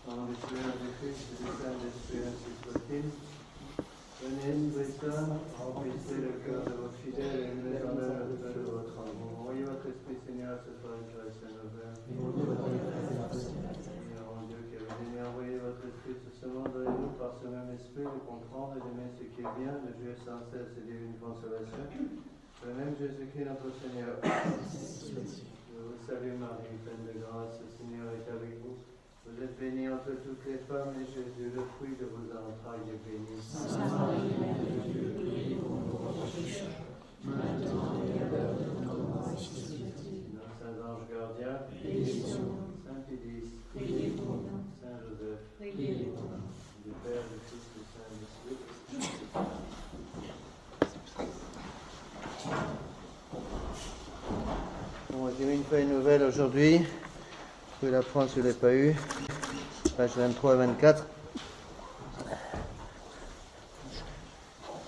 Dans le Seigneur du Christ et du Saint-Esprit, ainsi soit-il. Venez, Christ, remplissez le cœur de vos fidèles et mettez en œuvre le feu de votre amour. Envoyez votre Esprit, Seigneur, ce soir et que reste nos pères. Seigneur, mon Dieu, qui avez daigné envoyer votre Esprit sur ce monde, donnez-nous par ce même Esprit de comprendre et d'aimer ce qui est bien, de jouir sans cesse et divine consolation. Le même Jésus-Christ, notre Seigneur. Je vous salue, Marie, pleine de grâce, le Seigneur est avec vous. Vous êtes bénie entre toutes les femmes, et Jésus, le fruit de vos entrailles, est béni. Sainte Marie, Mère de Dieu, priez pour nous pauvres pécheurs, maintenant et à l'heure de notre mort, ainsi soit-il. Notre Saint Ange gardien, Priez pour nous. Saint Pédis, Priez pour nous. Saint Joseph, Priez pour nous. du Père, du Fils, du Saint-Esprit. Bon, j'ai mis une feuille nouvelle aujourd'hui. Vous pouvez la prendre si vous ne l'avez pas eu. Page 23 et 24.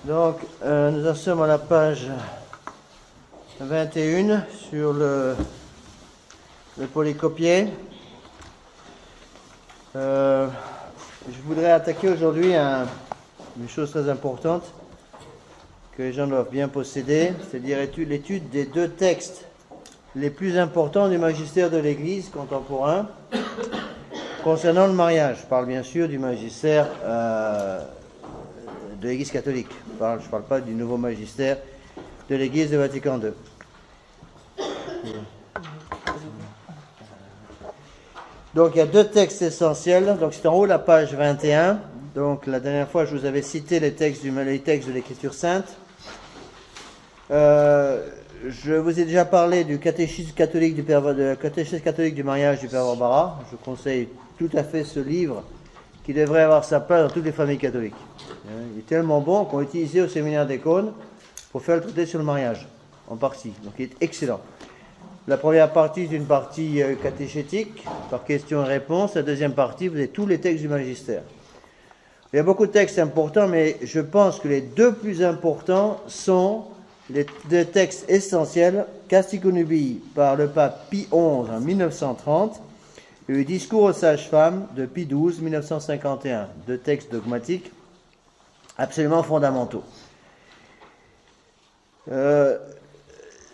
Donc, nous en sommes à la page 21 sur le polycopier. Je voudrais attaquer aujourd'hui une chose très importante que les gens doivent bien posséder, c'est-à-dire l'étude des deux textes les plus importants du magistère de l'Église contemporain concernant le mariage. Je parle bien sûr du magistère de l'Église catholique. Je ne parle pas du nouveau magistère de l'Église de Vatican II. Donc il y a deux textes essentiels. Donc c'est en haut la page 21. Donc la dernière fois je vous avais cité les textes de l'Écriture sainte. Je vous ai déjà parlé du catéchisme catholique du mariage du Père Barbara. Je conseille tout à fait ce livre qui devrait avoir sa place dans toutes les familles catholiques. Il est tellement bon qu'on l'a utilisé au séminaire des cônes pour faire le traité sur le mariage, en partie. Donc il est excellent. La première partie est une partie catéchétique, par questions et réponses. La deuxième partie, vous avez tous les textes du magistère. Il y a beaucoup de textes importants, mais je pense que les deux plus importants sont les deux textes essentiels, Casti Connubii par le pape Pie XI en 1930 et le discours aux sages-femmes de Pie XII 1951. Deux textes dogmatiques absolument fondamentaux.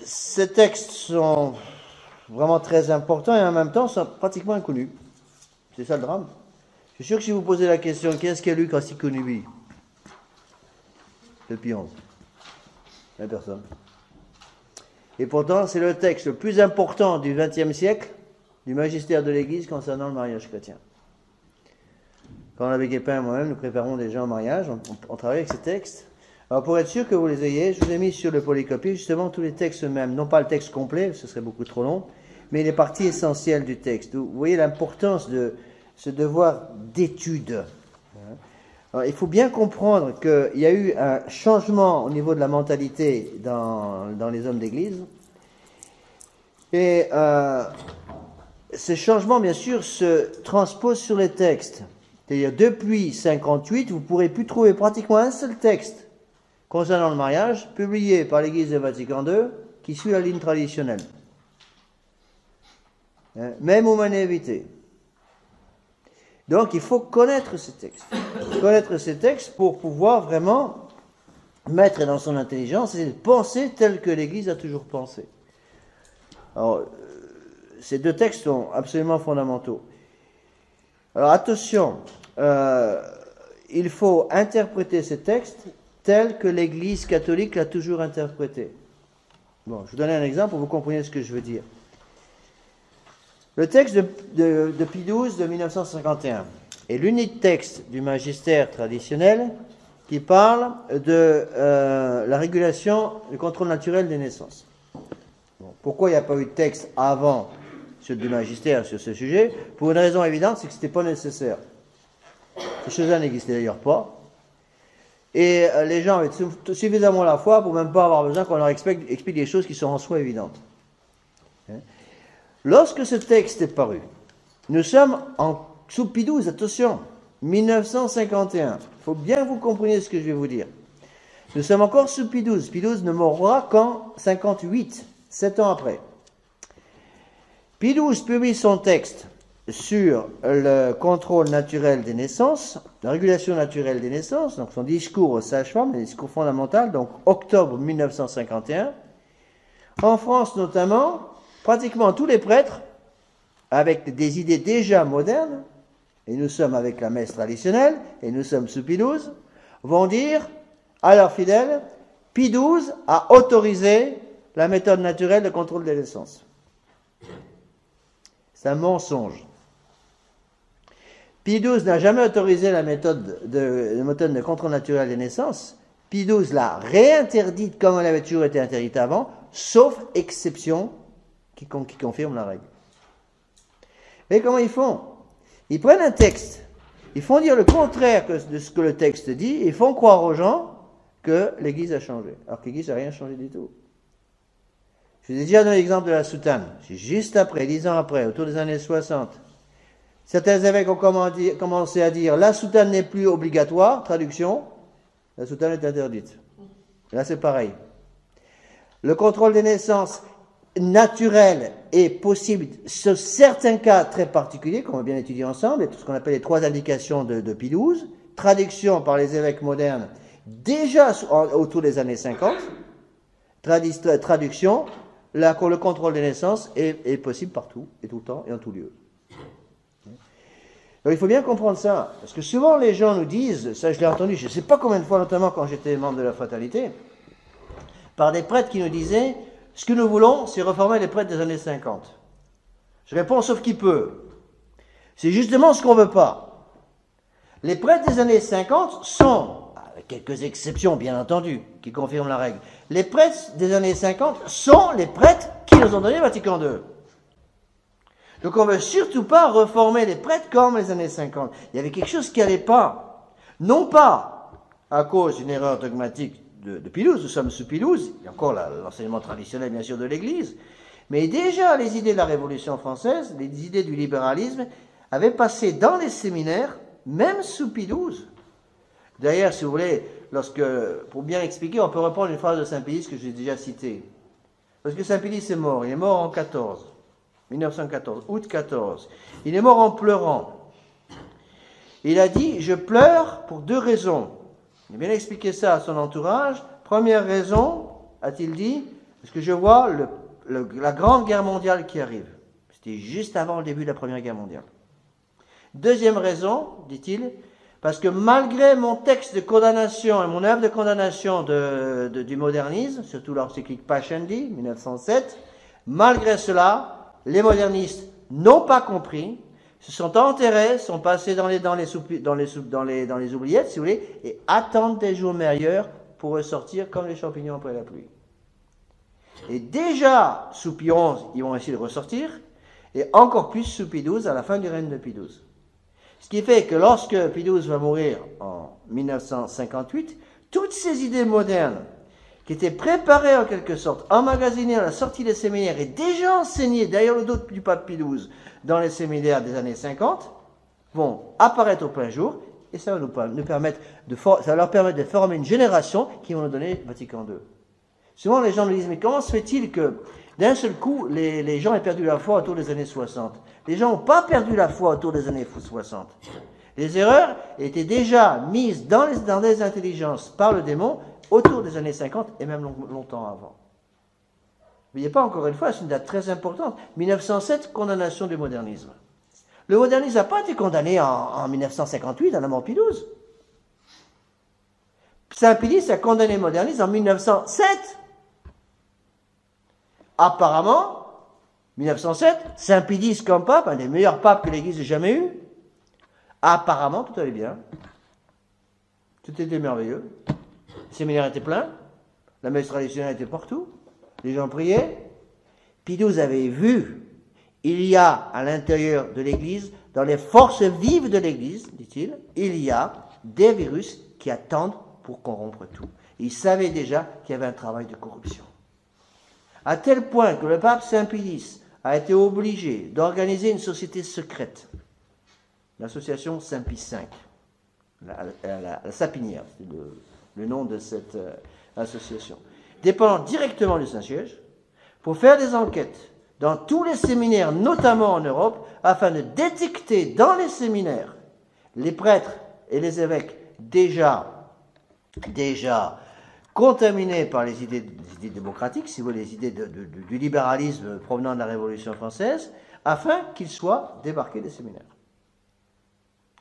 Ces textes sont vraiment très importants et en même temps sont pratiquement inconnus. C'est ça le drame. Je suis sûr que si vous posez la question, qu'est-ce qu'a lu Casti Connubii de Pie XI? Il n'y a personne. Et pourtant, c'est le texte le plus important du XXe siècle, du magistère de l'Église concernant le mariage chrétien. Quand l'abbé Guépin et moi-même, nous préparons des gens au mariage, on travaille avec ces textes. Alors pour être sûr que vous les ayez, je vous ai mis sur le polycopier justement tous les textes eux-mêmes, non pas le texte complet, ce serait beaucoup trop long, mais les parties essentielles du texte. Vous voyez l'importance de ce devoir d'étude. Alors, il faut bien comprendre qu'il y a eu un changement au niveau de la mentalité dans les hommes d'Église. Et ce changement, bien sûr, se transpose sur les textes. C'est-à-dire, depuis 1958, vous ne pourrez plus trouver pratiquement un seul texte concernant le mariage publié par l'Église de Vatican II qui suit la ligne traditionnelle. Même humanité. Donc, il faut connaître ces textes. Connaître ces textes pour pouvoir vraiment mettre dans son intelligence et penser tel que l'Église a toujours pensé. Alors, ces deux textes sont absolument fondamentaux. Alors, attention, il faut interpréter ces textes tels que l'Église catholique l'a toujours interprété. Bon, je vous donne un exemple pour que vous compreniez ce que je veux dire. Le texte de Pie XII de 1951 est l'unique texte du magistère traditionnel qui parle de la régulation du contrôle naturel des naissances. Bon, pourquoi il n'y a pas eu de texte avant du magistère sur ce sujet? Pour une raison évidente, c'est que ce n'était pas nécessaire. Ces choses-là n'existaient d'ailleurs pas. Et les gens avaient suffisamment la foi pour même pas avoir besoin qu'on leur explique des choses qui sont en soi évidentes. Lorsque ce texte est paru, nous sommes sous Pie XII, attention, 1951. Il faut bien que vous compreniez ce que je vais vous dire. Nous sommes encore sous Pie XII. Pie XII ne mourra qu'en 58, 7 ans après. Pie XII publie son texte sur le contrôle naturel des naissances, la régulation naturelle des naissances, donc son discours aux sages-femmes, le discours fondamental, donc octobre 1951. En France notamment, pratiquement tous les prêtres, avec des idées déjà modernes, et nous sommes avec la messe traditionnelle, et nous sommes sous Pie XII, vont dire à leurs fidèles, Pie XII a autorisé la méthode naturelle de contrôle des naissances. C'est un mensonge. Pie XII n'a jamais autorisé la méthode de contrôle naturel des naissances. Pie XII l'a réinterdite comme elle avait toujours été interdite avant, sauf exception qui confirme la règle. Et comment ils font? Ils prennent un texte, ils font dire le contraire de ce que le texte dit, et ils font croire aux gens que l'Église a changé, alors que l'Église n'a rien changé du tout. Je vous ai déjà donné l'exemple de la soutane. Juste après, 10 ans après, autour des années 60, certains évêques ont commencé à dire la soutane n'est plus obligatoire, traduction, la soutane est interdite. Là, c'est pareil. Le contrôle des naissances naturel est possible sur certains cas très particuliers, qu'on va bien étudier ensemble, et tout ce qu'on appelle les 3 indications de Pie XII, traduction par les évêques modernes, déjà autour des années 50, traduction, le contrôle des naissances est possible partout, et tout le temps, et en tout lieu. Donc il faut bien comprendre ça, parce que souvent les gens nous disent, ça je l'ai entendu, je ne sais pas combien de fois, notamment quand j'étais membre de la fraternité, par des prêtres qui nous disaient, ce que nous voulons, c'est reformer les prêtres des années 50. Je réponds, sauf qui peut. C'est justement ce qu'on ne veut pas. Les prêtres des années 50 sont, avec quelques exceptions bien entendu, qui confirment la règle, les prêtres des années 50 sont les prêtres qui nous ont donné Vatican II. Donc on ne veut surtout pas reformer les prêtres comme les années 50. Il y avait quelque chose qui n'allait pas. Non pas à cause d'une erreur dogmatique de Pie XII, nous sommes sous Pie XII, il y a encore l'enseignement traditionnel bien sûr de l'Église, mais déjà les idées de la Révolution française, les idées du libéralisme, avaient passé dans les séminaires, même sous Pie XII. D'ailleurs, si vous voulez, pour bien expliquer, on peut reprendre une phrase de Saint Pie X que j'ai déjà citée. Lorsque Saint Pie X est mort, il est mort en 1914, août 14, il est mort en pleurant. Il a dit, je pleure pour 2 raisons. Il a bien expliqué ça à son entourage. Première raison, a-t-il dit, parce que je vois la Grande Guerre mondiale qui arrive. C'était juste avant le début de la Première Guerre mondiale. Deuxième raison, dit-il, parce que malgré mon texte de condamnation et mon œuvre de condamnation du modernisme, surtout l'encyclique Pascendi, 1907, malgré cela, les modernistes n'ont pas compris, se sont enterrés, sont passés dans les oubliettes, si vous voulez, et attendent des jours meilleurs pour ressortir comme les champignons après la pluie. Et déjà, sous Pie XI, ils vont essayer de ressortir, et encore plus sous Pie XII, à la fin du règne de Pie XII. Ce qui fait que lorsque Pie XII va mourir en 1958, toutes ces idées modernes, qui étaient préparées en quelque sorte, emmagasinées à la sortie des séminaires et déjà enseignées derrière le dos du pape Pie XII dans les séminaires des années 50, vont apparaître au plein jour, et ça va leur permettre de former une génération qui va nous donner Vatican II. Souvent les gens me disent, mais comment se fait-il que d'un seul coup les gens aient perdu la foi autour des années 60? Les gens n'ont pas perdu la foi autour des années 60. Les erreurs étaient déjà mises dans les intelligences par le démon autour des années 50 et même longtemps avant. N'oubliez pas, encore une fois, c'est une date très importante. 1907, condamnation du modernisme. Le modernisme n'a pas été condamné en 1958 à la mort de Pie XII. Saint Pie X a condamné le modernisme en 1907. Apparemment, 1907, Saint Pie X comme pape, un des meilleurs papes que l'Église ait jamais eu, apparemment tout allait bien. Tout était merveilleux. Le séminaire était plein, la messe traditionnelle était partout, les gens priaient. Pie XII avait vu, il y a à l'intérieur de l'Église, dans les forces vives de l'Église, dit-il, il y a des virus qui attendent pour corrompre tout. Il savait déjà qu'il y avait un travail de corruption. À tel point que le pape Saint Pie X a été obligé d'organiser une société secrète, l'association Saint Pie V, la Sapinière, c'est le nom de cette association, dépendant directement du Saint-Siège, pour faire des enquêtes, dans tous les séminaires, notamment en Europe, afin de détecter dans les séminaires les prêtres et les évêques déjà contaminés par les idées démocratiques, si vous voulez, les idées du libéralisme provenant de la Révolution française, afin qu'ils soient débarqués des séminaires.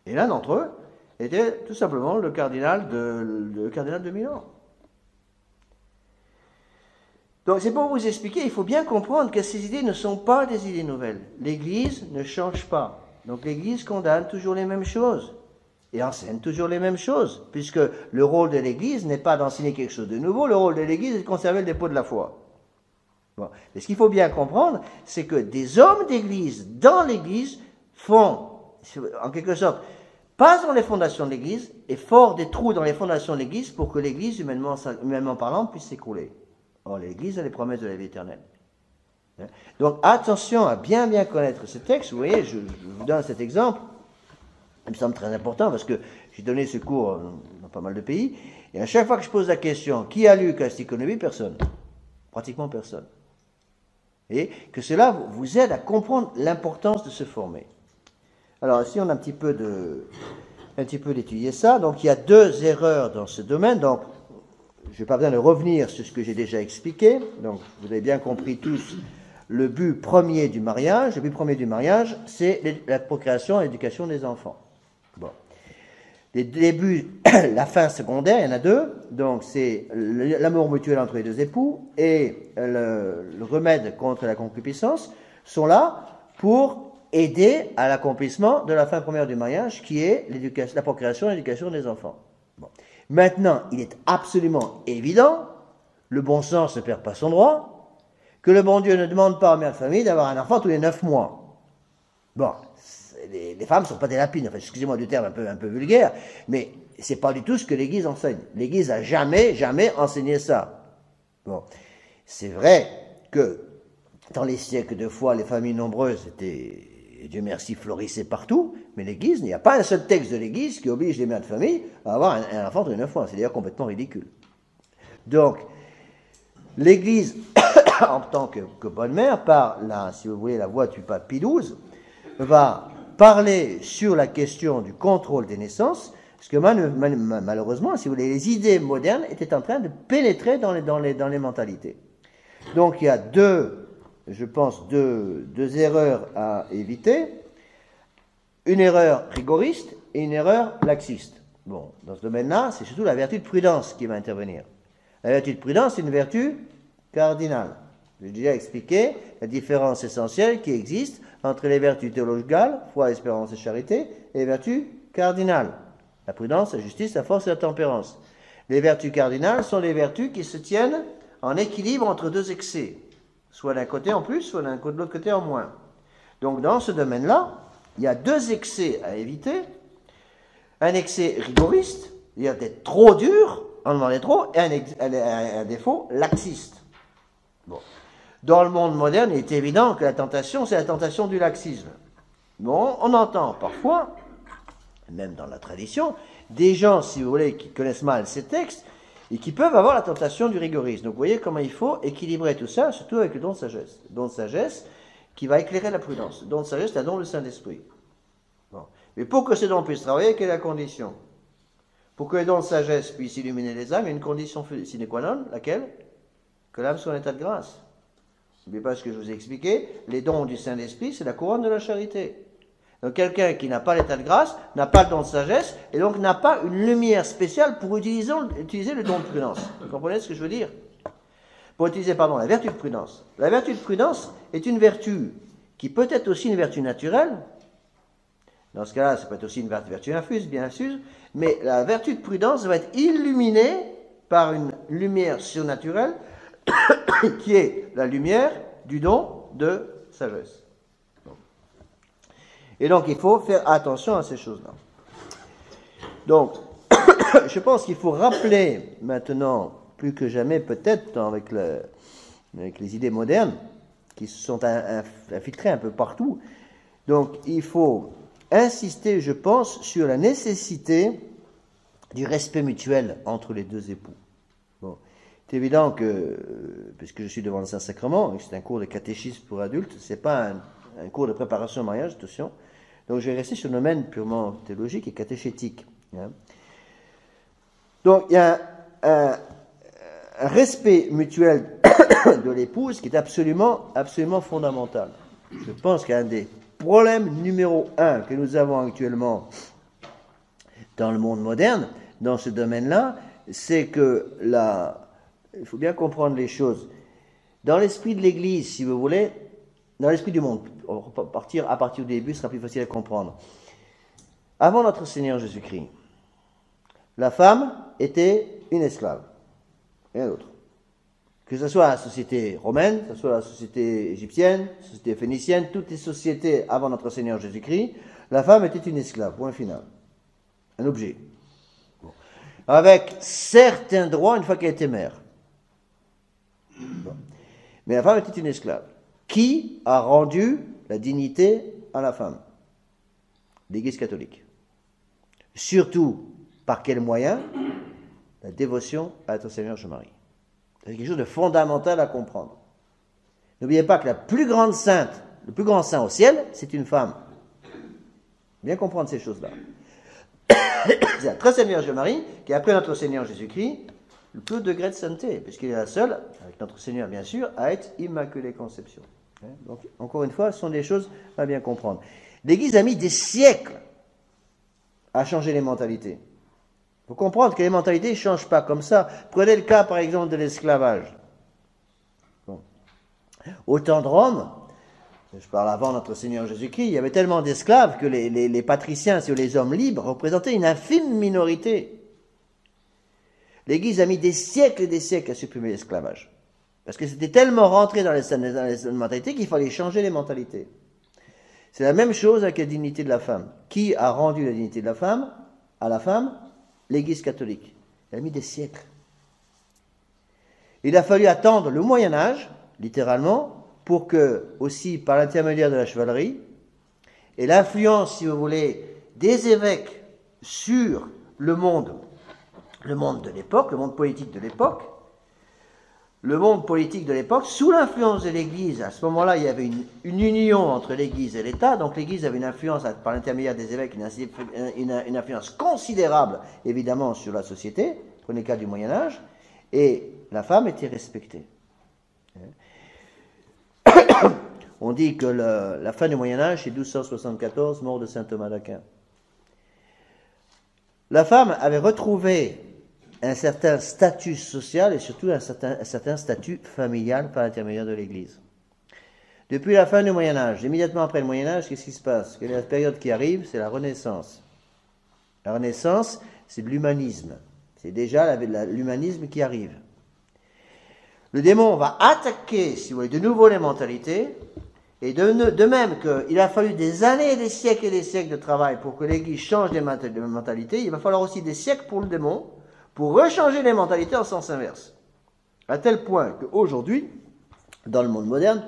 Et l'un d'entre eux était tout simplement le cardinal de Milan. Donc c'est pour vous expliquer, il faut bien comprendre que ces idées ne sont pas des idées nouvelles. L'Église ne change pas. Donc l'Église condamne toujours les mêmes choses et enseigne toujours les mêmes choses, puisque le rôle de l'Église n'est pas d'enseigner quelque chose de nouveau, le rôle de l'Église est de conserver le dépôt de la foi. Bon. Mais ce qu'il faut bien comprendre, c'est que des hommes d'Église dans l'Église font, en quelque sorte, passent dans les fondations de l'Église et forent des trous dans les fondations de l'Église pour que l'Église, humainement parlant, puisse s'écrouler. Or, l'Église a les promesses de la vie éternelle. Donc, attention à bien connaître ce texte. Vous voyez, je vous donne cet exemple. Il me semble très important parce que j'ai donné ce cours dans pas mal de pays. Et à chaque fois que je pose la question, qui a lu Casticonomy? Personne. Pratiquement personne. Et que cela vous aide à comprendre l'importance de se former. Alors, ici, on a un petit peu d'étudier ça. Donc, il y a deux erreurs dans ce domaine. Donc, je n'ai pas besoin de revenir sur ce que j'ai déjà expliqué. Donc, vous avez bien compris tous le but premier du mariage. Le but premier du mariage, c'est la procréation et l'éducation des enfants. Bon. Les débuts, la fin secondaire, il y en a deux. Donc, c'est l'amour mutuel entre les deux époux et le remède contre la concupiscence sont là pour aider à l'accomplissement de la fin première du mariage, qui est la procréation et l'éducation des enfants. Bon. Maintenant, il est absolument évident, le bon sens ne perd pas son droit, que le bon Dieu ne demande pas aux mères de famille d'avoir un enfant tous les 9 mois. Bon, les femmes ne sont pas des lapines, enfin, excusez-moi du terme un peu vulgaire, mais c'est pas du tout ce que l'Église enseigne. L'Église a jamais enseigné ça. Bon, c'est vrai que dans les siècles de foi, les familles nombreuses étaient, Dieu merci, florissaient partout, mais l'Église, il n'y a pas un seul texte de l'Église qui oblige les mères de famille à avoir un enfant tous les 9 mois. C'est d'ailleurs complètement ridicule. Donc, l'Église, en tant que bonne mère, par si vous voulez, la voix du pape Pie XII, va parler sur la question du contrôle des naissances, parce que malheureusement, si vous voulez, les idées modernes étaient en train de pénétrer dans les mentalités. Donc, il y a deux erreurs à éviter. Une erreur rigoriste et une erreur laxiste. Bon, dans ce domaine-là, c'est surtout la vertu de prudence qui va intervenir. La vertu de prudence, c'est une vertu cardinale. J'ai déjà expliqué la différence essentielle qui existe entre les vertus théologales, foi, espérance et charité, et les vertus cardinales. La prudence, la justice, la force et la tempérance. Les vertus cardinales sont les vertus qui se tiennent en équilibre entre deux excès. Soit d'un côté en plus, soit de l'autre côté en moins. Donc dans ce domaine-là, il y a deux excès à éviter. Un excès rigoriste, c'est-à-dire d'être trop dur, en demandant trop, et un défaut laxiste. Bon. Dans le monde moderne, il est évident que la tentation, c'est la tentation du laxisme. Bon, on entend parfois, même dans la tradition, des gens, si vous voulez, qui connaissent mal ces textes, et qui peuvent avoir la tentation du rigorisme. Donc vous voyez comment il faut équilibrer tout ça, surtout avec le don de sagesse. Le don de sagesse qui va éclairer la prudence. Le don de sagesse, c'est un don du Saint-Esprit. Bon. Mais pour que ce don puisse travailler, quelle est la condition? Pour que le don de sagesse puisse illuminer les âmes, il y a une condition sine qua non, laquelle? Que l'âme soit en état de grâce. N'oubliez pas ce que je vous ai expliqué, les dons du Saint-Esprit, c'est la couronne de la charité. Donc quelqu'un qui n'a pas l'état de grâce, n'a pas le don de sagesse, et donc n'a pas une lumière spéciale pour utiliser le don de prudence. Vous comprenez ce que je veux dire? Pour utiliser, la vertu de prudence. La vertu de prudence est une vertu qui peut être aussi une vertu naturelle. Dans ce cas-là, ça peut être aussi une vertu infuse, bien infuse, mais la vertu de prudence va être illuminée par une lumière surnaturelle qui est la lumière du don de sagesse. Et donc, il faut faire attention à ces choses-là. Donc, je pense qu'il faut rappeler maintenant, plus que jamais peut-être, avec les idées modernes, qui se sont infiltrées un peu partout. Donc, il faut insister, je pense, sur la nécessité du respect mutuel entre les deux époux. Bon. C'est évident que, puisque je suis devant le Saint-Sacrement, et que c'est un cours de catéchisme pour adultes, c'est pas un cours de préparation au mariage, attention. Donc je vais rester sur le domaine purement théologique et catéchétique. Hein. Donc il y a un respect mutuel de l'épouse qui est absolument fondamental. Je pense qu'un des problèmes numéro 1 que nous avons actuellement dans le monde moderne, dans ce domaine-là, c'est que il faut bien comprendre les choses. Dans l'esprit de l'Église, si vous voulez, dans l'esprit du monde, on va partir à partir du début, ce sera plus facile à comprendre. Avant notre Seigneur Jésus-Christ, la femme était une esclave, rien d'autre. Que ce soit la société romaine, que ce soit la société égyptienne, la société phénicienne, toutes les sociétés avant notre Seigneur Jésus-Christ, la femme était une esclave, point final. Un objet. Bon. Avec certains droits une fois qu'elle était mère. Bon. Mais la femme était une esclave. Qui a rendu la dignité à la femme? L'Église catholique. Surtout, par quel moyen? La dévotion à notre Seigneur Jésus-Marie. C'est quelque chose de fondamental à comprendre. N'oubliez pas que la plus grande sainte, le plus grand saint au ciel, c'est une femme. Bien comprendre ces choses-là. C'est la très sainte Vierge Marie qui, après notre Seigneur Jésus-Christ, le plus haut degré de sainteté, puisqu'il est la seule, avec notre Seigneur bien sûr, à être immaculée conception. Donc, encore une fois, ce sont des choses à bien comprendre. L'Église a mis des siècles à changer les mentalités. Il faut comprendre que les mentalités ne changent pas comme ça. Prenez le cas, par exemple, de l'esclavage. Bon. Au temps de Rome, je parle avant notre Seigneur Jésus-Christ, il y avait tellement d'esclaves que les patriciens, c'est-à-dire les hommes libres, représentaient une infime minorité. L'Église a mis des siècles et des siècles à supprimer l'esclavage. Parce que c'était tellement rentré dans les mentalités qu'il fallait changer les mentalités. C'est la même chose avec la dignité de la femme. Qui a rendu la dignité de la femme à la femme? L'Église catholique. Elle a mis des siècles. Il a fallu attendre le Moyen-Âge, littéralement, pour que, aussi par l'intermédiaire de la chevalerie, et l'influence, si vous voulez, des évêques sur le monde de l'époque, le monde politique de l'époque, sous l'influence de l'Église, à ce moment-là, il y avait une union entre l'Église et l'État, donc l'Église avait une influence, par l'intermédiaire des évêques, une influence considérable, évidemment, sur la société, prenez le cas du Moyen-Âge, et la femme était respectée. On dit que la fin du Moyen-Âge, c'est 1274, mort de saint Thomas d'Aquin. La femme avait retrouvé un certain statut social et surtout un certain statut familial par l'intermédiaire de l'Église. Depuis la fin du Moyen-Âge, immédiatement après le Moyen-Âge, qu'est-ce qui se passe? Quelle est la période qui arrive? C'est la Renaissance. La Renaissance, c'est de l'humanisme. C'est déjà l'humanisme qui arrive. Le démon va attaquer, si vous voulez, de nouveau les mentalités, et de même qu'il a fallu des années et des siècles de travail pour que l'Église change les mentalités, il va falloir aussi des siècles pour le démon, pour rechanger les mentalités en sens inverse. À tel point qu'aujourd'hui, dans le monde moderne,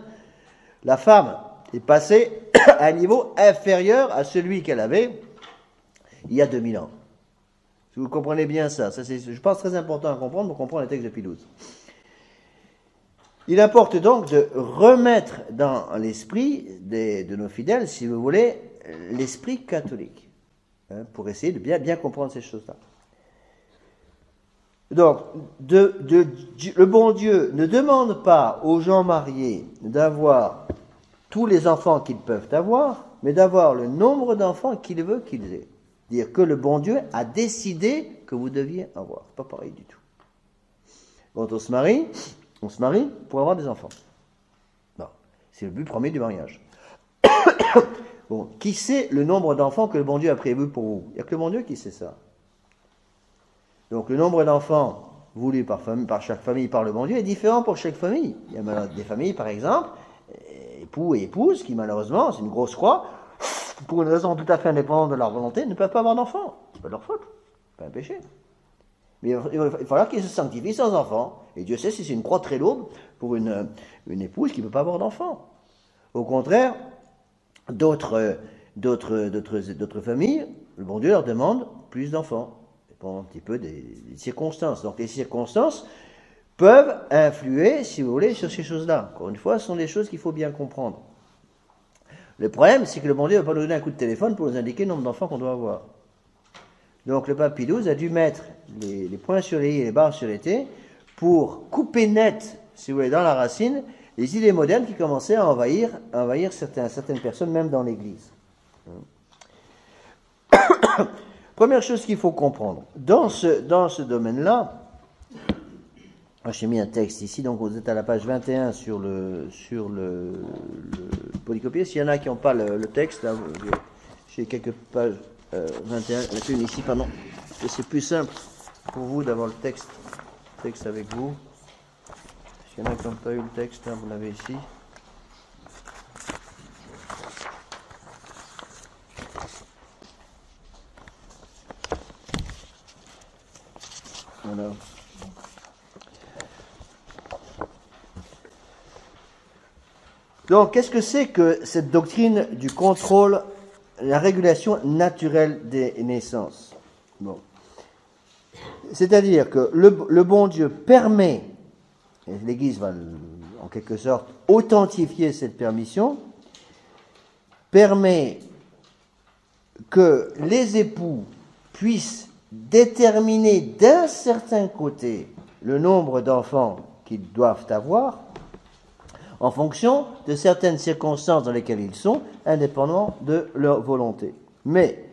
la femme est passée à un niveau inférieur à celui qu'elle avait il y a 2000 ans. Si vous comprenez bien ça c'est, je pense, très important à comprendre pour comprendre les textes de Pie XII. Il importe donc de remettre dans l'esprit de nos fidèles, si vous voulez, l'esprit catholique, pour essayer de bien comprendre ces choses-là. Donc, le bon Dieu ne demande pas aux gens mariés d'avoir tous les enfants qu'ils peuvent avoir, mais d'avoir le nombre d'enfants qu'il veut qu'ils aient. Dire que le bon Dieu a décidé que vous deviez avoir. C'est pas pareil du tout. Quand on se marie pour avoir des enfants. Bon, c'est le but premier du mariage. Bon, qui sait le nombre d'enfants que le bon Dieu a prévu pour vous? Il n'y a que le bon Dieu qui sait ça. Donc le nombre d'enfants voulus par chaque famille par le bon Dieu est différent pour chaque famille. Il y a des familles, par exemple, époux et épouses, qui malheureusement, c'est une grosse croix, pour une raison tout à fait indépendante de leur volonté, ne peuvent pas avoir d'enfants. C'est pas de leur faute, c'est pas un péché. Mais il va falloir qu'ils se sanctifient sans enfants. Et Dieu sait si c'est une croix très lourde pour une épouse qui ne peut pas avoir d'enfants. Au contraire, d'autres familles, le bon Dieu leur demande plus d'enfants. Un petit peu des circonstances. Donc les circonstances peuvent influer, si vous voulez, sur ces choses-là. Encore une fois, ce sont des choses qu'il faut bien comprendre. Le problème, c'est que le bon Dieu ne va pas nous donner un coup de téléphone pour nous indiquer le nombre d'enfants qu'on doit avoir. Donc le pape Pie XII a dû mettre les points sur les i et les barres sur les t pour couper net, si vous voulez, dans la racine, les idées modernes qui commençaient à envahir certaines personnes, même dans l'Église. Première chose qu'il faut comprendre, dans ce domaine-là, j'ai mis un texte ici, donc vous êtes à la page 21 sur le polycopier. S'il y en a qui n'ont pas le texte, là, j'ai quelques pages 21, une ici, pardon. C'est plus simple pour vous d'avoir le texte avec vous. S'il y en a qui n'ont pas eu le texte, là, vous l'avez ici. Voilà. Donc, qu'est-ce que c'est que cette doctrine du contrôle, la régulation naturelle des naissances? Bon. C'est-à-dire que le bon Dieu permet, et l'Église va en quelque sorte authentifier cette permission, permet que les époux puissent déterminer d'un certain côté le nombre d'enfants qu'ils doivent avoir, en fonction de certaines circonstances dans lesquelles ils sont, indépendamment de leur volonté. Mais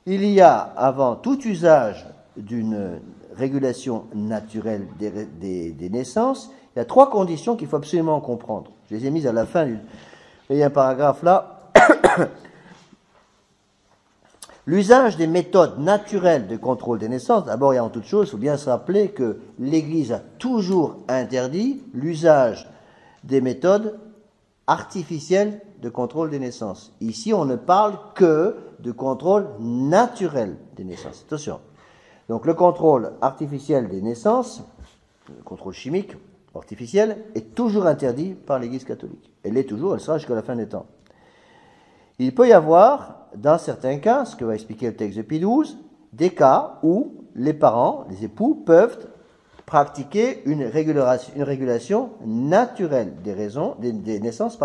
il y a, avant tout usage d'une régulation naturelle des naissances, il y a 3 conditions qu'il faut absolument comprendre. Je les ai mises à la fin. Il y a un paragraphe là. L'usage des méthodes naturelles de contrôle des naissances, d'abord et en toute chose, il faut bien se rappeler que l'Église a toujours interdit l'usage des méthodes artificielles de contrôle des naissances. Ici, on ne parle que de contrôle naturel des naissances. Attention. Donc, le contrôle artificiel des naissances, le contrôle chimique artificiel, est toujours interdit par l'Église catholique. Elle l'est toujours, elle sera jusqu'à la fin des temps. Il peut y avoir, dans certains cas, ce que va expliquer le texte de Pie XII, des cas où les parents, les époux, peuvent pratiquer une régulation naturelle des naissances,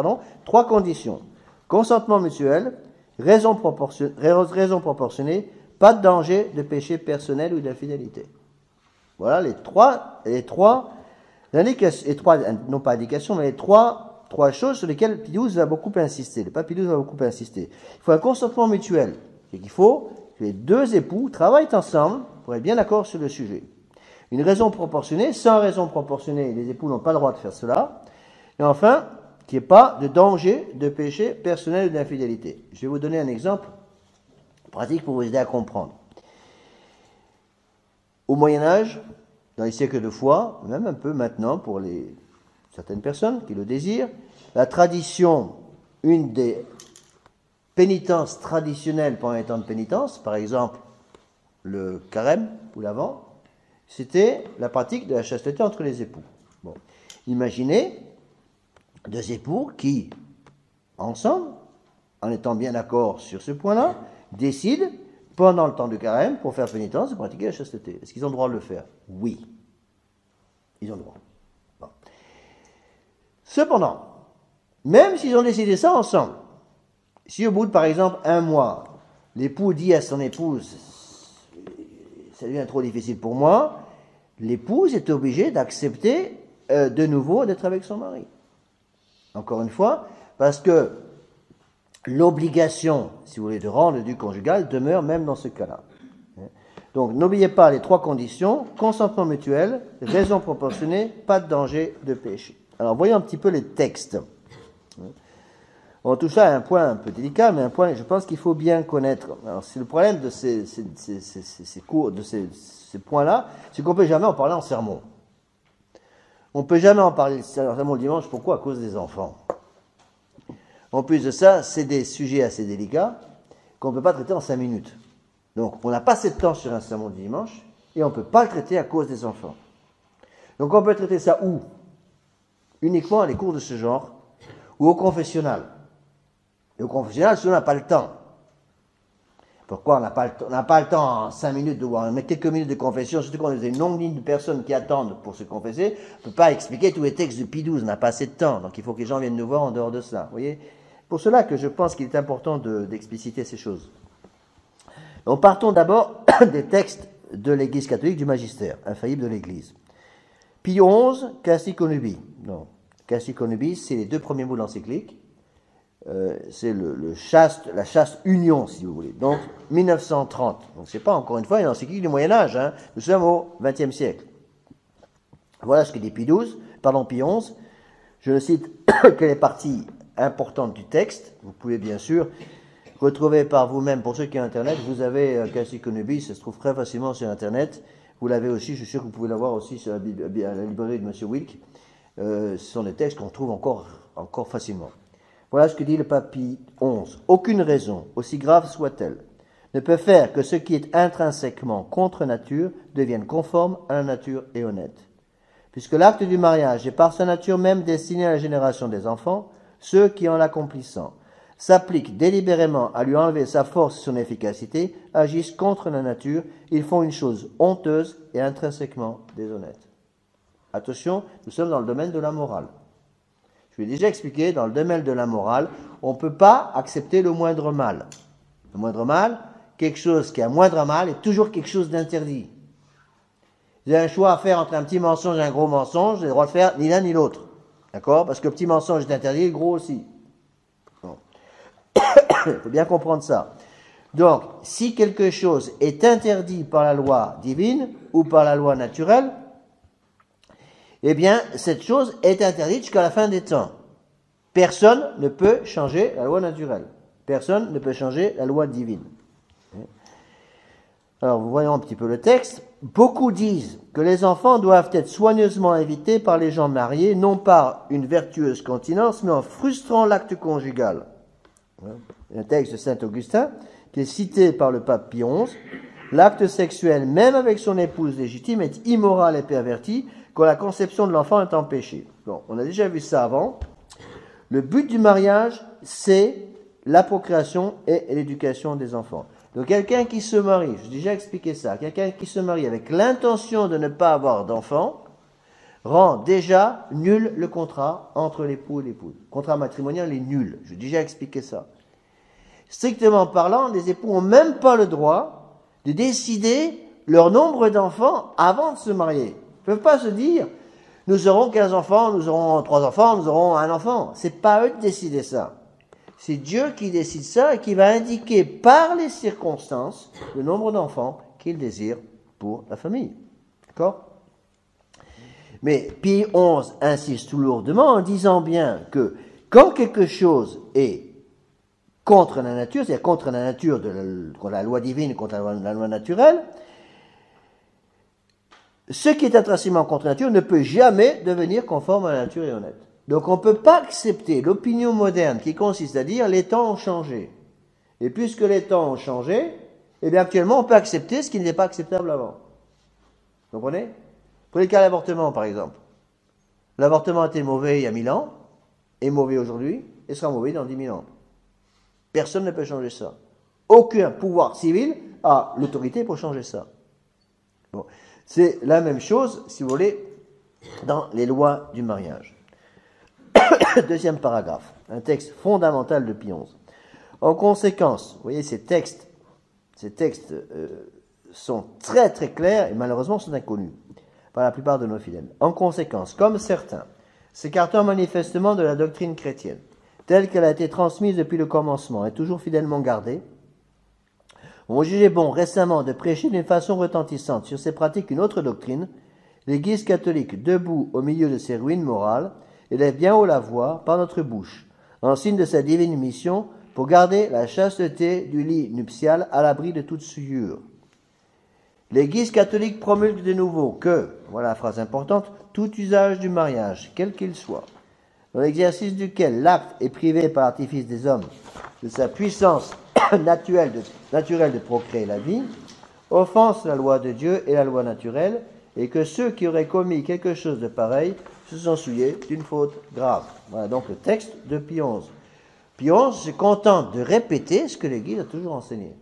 3 conditions. Consentement mutuel, raison proportionnée, pas de danger de péché personnel ou d'infidélité. Voilà les trois choses sur lesquelles Pie XII va beaucoup insister. Le pape Pie XII va beaucoup insister. Il faut un consentement mutuel. C'est qu'il faut que les 2 époux travaillent ensemble pour être bien d'accord sur le sujet. Une raison proportionnée, sans raison proportionnée, les époux n'ont pas le droit de faire cela. Et enfin, qu'il n'y ait pas de danger de péché personnel ou d'infidélité. Je vais vous donner un exemple pratique pour vous aider à comprendre. Au Moyen-Âge, dans les siècles de foi, même un peu maintenant pour certaines personnes qui le désirent, la tradition, une des pénitences traditionnelles pendant les temps de pénitence, par exemple le carême ou l'Avent, c'était la pratique de la chasteté entre les époux. Bon. Imaginez 2 époux qui, ensemble, en étant bien d'accord sur ce point-là, décident, pendant le temps du carême, pour faire pénitence, de pratiquer la chasteté. Est-ce qu'ils ont le droit de le faire? Oui. Ils ont le droit. Bon. Cependant, même s'ils ont décidé ça ensemble, si au bout de, par exemple, 1 mois, l'époux dit à son épouse, ça devient trop difficile pour moi, l'épouse est obligée d'accepter de nouveau d'être avec son mari. Encore une fois, parce que l'obligation, si vous voulez, de rendre du conjugal demeure même dans ce cas-là. Donc, n'oubliez pas les 3 conditions: consentement mutuel, raison proportionnée, pas de danger de péché. Alors, voyons un petit peu les textes. On touche à un point un peu délicat, mais un point, je pense qu'il faut bien connaître. Alors, c'est le problème de ces cours, de ces points-là, c'est qu'on ne peut jamais en parler en sermon. On ne peut jamais en parler en sermon le dimanche. Pourquoi? À cause des enfants. En plus de ça, c'est des sujets assez délicats qu'on ne peut pas traiter en 5 minutes. Donc, on n'a pas assez de temps sur un sermon du dimanche et on ne peut pas le traiter à cause des enfants. Donc, on peut traiter ça où? Uniquement à des cours de ce genre ou au confessionnal. Et au confessionnal, si on n'a pas le temps. Pourquoi on n'a pas le temps en 5 minutes de voir, mais quelques minutes de confession, surtout quand on a une longue ligne de personnes qui attendent pour se confesser, on ne peut pas expliquer tous les textes de Pie XII, on n'a pas assez de temps, donc il faut que les gens viennent nous voir en dehors de ça. Vous voyez, pour cela que je pense qu'il est important d'expliciter ces choses. Donc partons d'abord des textes de l'Église catholique, du magistère infaillible de l'Église. Pie XI, Casti Connubii. Non, Casti Connubii, c'est les 2 premiers mots de l'encyclique. C'est la chaste union, si vous voulez. Donc, 1930. Donc, c'est pas encore une fois une encyclique du Moyen-Âge. Hein. Nous sommes au XXe siècle. Voilà ce que dit Pie XI. Je ne cite que les parties importantes du texte. Vous pouvez bien sûr retrouver par vous-même, pour ceux qui ont Internet, vous avez Casti Connubii, ça se trouve très facilement sur Internet. Vous l'avez aussi, je suis sûr que vous pouvez l'avoir aussi sur la librairie de M. Wilk. Ce sont des textes qu'on trouve encore facilement. Voilà ce que dit le pape Pie XI. Aucune raison, aussi grave soit-elle, ne peut faire que ce qui est intrinsèquement contre nature devienne conforme à la nature et honnête. Puisque l'acte du mariage est par sa nature même destiné à la génération des enfants, ceux qui, en l'accomplissant, s'appliquent délibérément à lui enlever sa force et son efficacité, agissent contre la nature, ils font une chose honteuse et intrinsèquement déshonnête. Attention, nous sommes dans le domaine de la morale. Je vous l'ai déjà expliqué, dans le domaine de la morale, on ne peut pas accepter le moindre mal. Le moindre mal, quelque chose qui a moindre mal est toujours quelque chose d'interdit. Vous avez un choix à faire entre un petit mensonge et un gros mensonge, vous avez le droit de faire ni l'un ni l'autre. D'accord? Parce que le petit mensonge est interdit, le gros aussi. Bon. Il faut bien comprendre ça. Donc, si quelque chose est interdit par la loi divine ou par la loi naturelle, eh bien, cette chose est interdite jusqu'à la fin des temps. Personne ne peut changer la loi naturelle. Personne ne peut changer la loi divine. Alors, voyons un petit peu le texte. Beaucoup disent que les enfants doivent être soigneusement évités par les gens mariés, non par une vertueuse continence, mais en frustrant l'acte conjugal. Un texte de saint Augustin, qui est cité par le pape Pie XI. L'acte sexuel, même avec son épouse légitime, est immoral et perverti, quand la conception de l'enfant est empêchée. Bon, on a déjà vu ça avant. Le but du mariage, c'est la procréation et l'éducation des enfants. Donc quelqu'un qui se marie, j'ai déjà expliqué ça, quelqu'un qui se marie avec l'intention de ne pas avoir d'enfant, rend déjà nul le contrat entre l'époux et l'épouse. Le contrat matrimonial est nul, j'ai déjà expliqué ça. Strictement parlant, les époux n'ont même pas le droit de décider leur nombre d'enfants avant de se marier. Ils ne peuvent pas se dire, nous aurons 15 enfants, nous aurons 3 enfants, nous aurons 1 enfant. C'est pas à eux de décider ça. C'est Dieu qui décide ça et qui va indiquer par les circonstances le nombre d'enfants qu'il désire pour la famille. D'accord? Mais Pie XI insiste tout lourdement en disant bien que quand quelque chose est contre la nature, c'est-à-dire contre la nature contre la loi divine, contre la loi naturelle, ce qui est intrinsèquement contre nature ne peut jamais devenir conforme à la nature et honnête. Donc on ne peut pas accepter l'opinion moderne qui consiste à dire les temps ont changé. Et puisque les temps ont changé, eh bien actuellement on peut accepter ce qui n'était pas acceptable avant. Vous comprenez? Prenez le cas de l'avortement par exemple. L'avortement était mauvais il y a 1000 ans, est mauvais aujourd'hui, et sera mauvais dans 10 000 ans. Personne ne peut changer ça. Aucun pouvoir civil a l'autorité pour changer ça. Bon. C'est la même chose, si vous voulez, dans les lois du mariage. Deuxième paragraphe, un texte fondamental de Pie XI. En conséquence, vous voyez, ces textes sont très très clairs et malheureusement sont inconnus par la plupart de nos fidèles. En conséquence, comme certains s'écartant manifestement de la doctrine chrétienne, telle qu'elle a été transmise depuis le commencement et toujours fidèlement gardée, ont jugé bon récemment de prêcher d'une façon retentissante sur ces pratiques une autre doctrine, l'Église catholique, debout au milieu de ses ruines morales, élève bien haut la voix par notre bouche, en signe de sa divine mission, pour garder la chasteté du lit nuptial à l'abri de toute souillure. L'Église catholique promulgue de nouveau que, voilà la phrase importante, tout usage du mariage, quel qu'il soit, dans l'exercice duquel l'acte est privé par l'artifice des hommes de sa puissance naturelle de procréer la vie, offense la loi de Dieu et la loi naturelle, et que ceux qui auraient commis quelque chose de pareil se sont souillés d'une faute grave. Voilà donc le texte de Pie XI. Pie XI se contente de répéter ce que l'Église a toujours enseigné.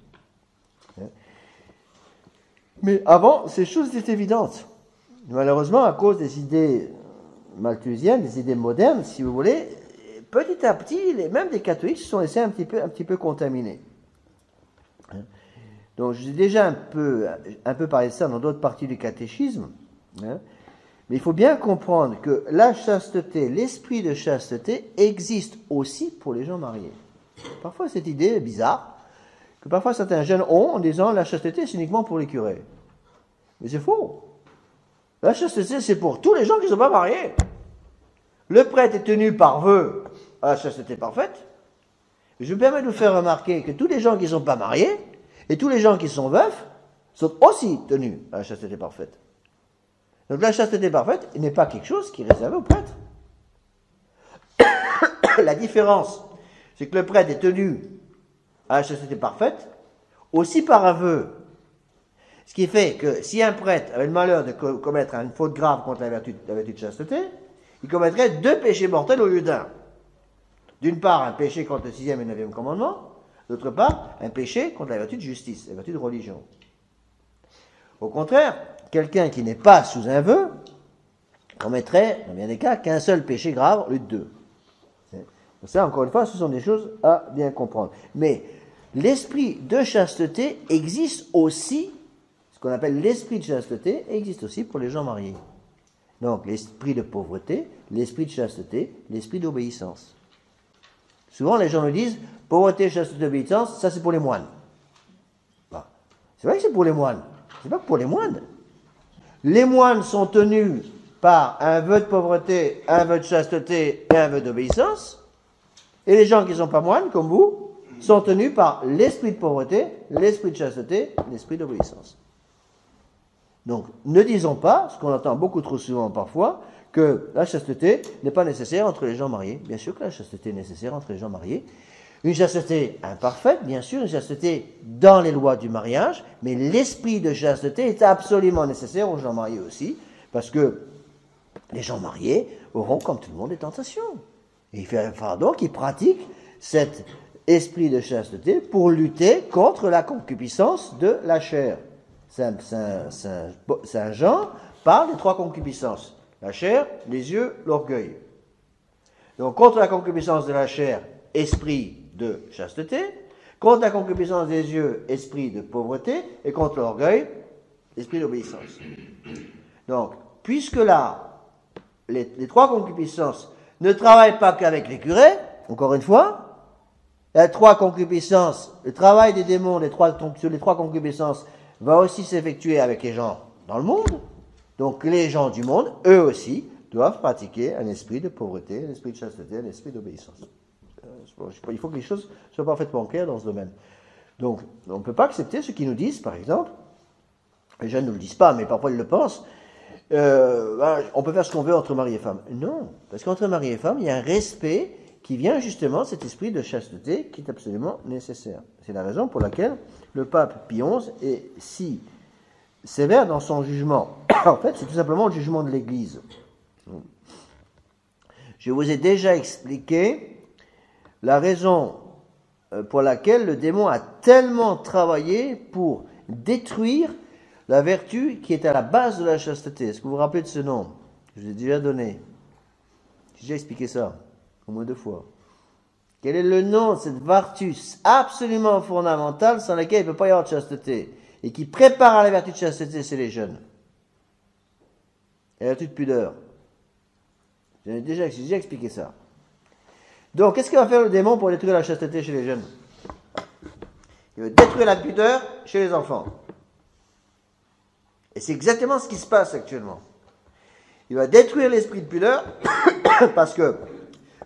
Mais avant, ces choses étaient évidentes. Malheureusement, à cause des idées malthusiennes, des idées modernes, si vous voulez, petit à petit, même des catholiques se sont laissés un petit peu contaminés. Donc, j'ai déjà un peu parlé de ça dans d'autres parties du catéchisme. Mais il faut bien comprendre que la chasteté, l'esprit de chasteté existe aussi pour les gens mariés. Parfois, cette idée est bizarre, que parfois certains jeunes ont en disant la chasteté, c'est uniquement pour les curés. Mais c'est faux. La chasteté, c'est pour tous les gens qui ne sont pas mariés. Le prêtre est tenu par vœu à la chasteté parfaite. Je me permets de vous faire remarquer que tous les gens qui ne sont pas mariés et tous les gens qui sont veufs sont aussi tenus à la chasteté parfaite. Donc la chasteté parfaite n'est pas quelque chose qui est réservé au prêtre. La différence, c'est que le prêtre est tenu à la chasteté parfaite aussi par un vœu. Ce qui fait que si un prêtre avait le malheur de commettre une faute grave contre la vertu de chasteté, il commettrait 2 péchés mortels au lieu d'un. D'une part, un péché contre le 6e et 9e commandement, d'autre part, un péché contre la vertu de justice, la vertu de religion. Au contraire, quelqu'un qui n'est pas sous un vœu commettrait, dans bien des cas, qu'un seul péché grave au lieu de 2. Donc ça, encore une fois, ce sont des choses à bien comprendre. Mais l'esprit de chasteté existe aussi, ce qu'on appelle l'esprit de chasteté, existe aussi pour les gens mariés. Donc, l'esprit de pauvreté, l'esprit de chasteté, l'esprit d'obéissance. Souvent, les gens nous disent, pauvreté, chasteté, obéissance, ça c'est pour les moines. Bah, c'est vrai que c'est pour les moines. C'est pas que pour les moines. Les moines sont tenus par un vœu de pauvreté, un vœu de chasteté et un vœu d'obéissance. Et les gens qui ne sont pas moines, comme vous, sont tenus par l'esprit de pauvreté, l'esprit de chasteté, l'esprit d'obéissance. Donc, ne disons pas, ce qu'on entend beaucoup trop souvent parfois, que la chasteté n'est pas nécessaire entre les gens mariés. Bien sûr que la chasteté est nécessaire entre les gens mariés. Une chasteté imparfaite, bien sûr, une chasteté dans les lois du mariage, mais l'esprit de chasteté est absolument nécessaire aux gens mariés aussi, parce que les gens mariés auront, comme tout le monde, des tentations. Et il faudra donc qu'ils pratiquent cet esprit de chasteté pour lutter contre la concupiscence de la chair. Saint Jean parle des 3 concupiscences. La chair, les yeux, l'orgueil. Donc, contre la concupiscence de la chair, esprit de chasteté. Contre la concupiscence des yeux, esprit de pauvreté. Et contre l'orgueil, esprit d'obéissance. Donc, puisque là, les 3 concupiscences ne travaillent pas qu'avec les curés, encore une fois, les 3 concupiscences, le travail des démons sur les 3 concupiscences va aussi s'effectuer avec les gens dans le monde. Donc les gens du monde, eux aussi, doivent pratiquer un esprit de pauvreté, un esprit de chasteté, un esprit d'obéissance. Il faut que les choses soient parfaitement claires dans ce domaine. Donc, on ne peut pas accepter ceux qui nous disent, par exemple, les jeunes ne le disent pas, mais parfois ils le pensent, on peut faire ce qu'on veut entre mari et femme. Non, parce qu'entre mari et femme, il y a un respect qui vient justement de cet esprit de chasteté qui est absolument nécessaire. C'est la raison pour laquelle le pape Pie XI est si sévère dans son jugement. En fait, c'est tout simplement le jugement de l'Église. Je vous ai déjà expliqué la raison pour laquelle le démon a tellement travaillé pour détruire la vertu qui est à la base de la chasteté. Est-ce que vous vous rappelez de ce nom? Je l'ai déjà donné. J'ai déjà expliqué ça, au moins 2 fois. Quel est le nom de cette vertu absolument fondamentale sans laquelle il ne peut pas y avoir de chasteté et qui prépare à la vertu de chasteté, c'est les jeunes. Et la vertu de pudeur. J'ai déjà expliqué ça. Donc, qu'est-ce qu'il va faire le démon pour détruire la chasteté chez les jeunes? Il va détruire la pudeur chez les enfants. Et c'est exactement ce qui se passe actuellement. Il va détruire l'esprit de pudeur parce que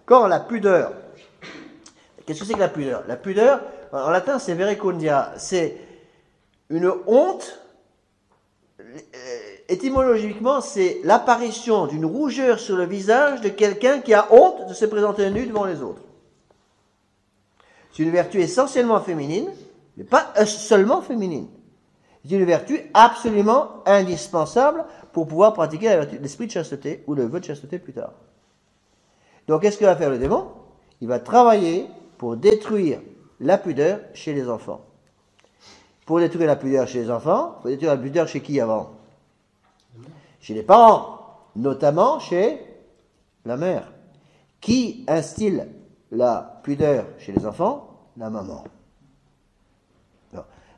quand la pudeur... Qu'est-ce que c'est que la pudeur? La pudeur, en latin, c'est verecundia. C'est une honte. Étymologiquement, c'est l'apparition d'une rougeur sur le visage de quelqu'un qui a honte de se présenter nu devant les autres. C'est une vertu essentiellement féminine, mais pas seulement féminine. C'est une vertu absolument indispensable pour pouvoir pratiquer la vertu de l'esprit de chasteté ou le vœu de chasteté plus tard. Donc, qu'est-ce que va faire le démon? Il va travailler pour détruire la pudeur chez les enfants. Pour détruire la pudeur chez les enfants, il faut détruire la pudeur chez qui avant? Chez les parents, notamment chez la mère. Qui instille la pudeur chez les enfants? La maman.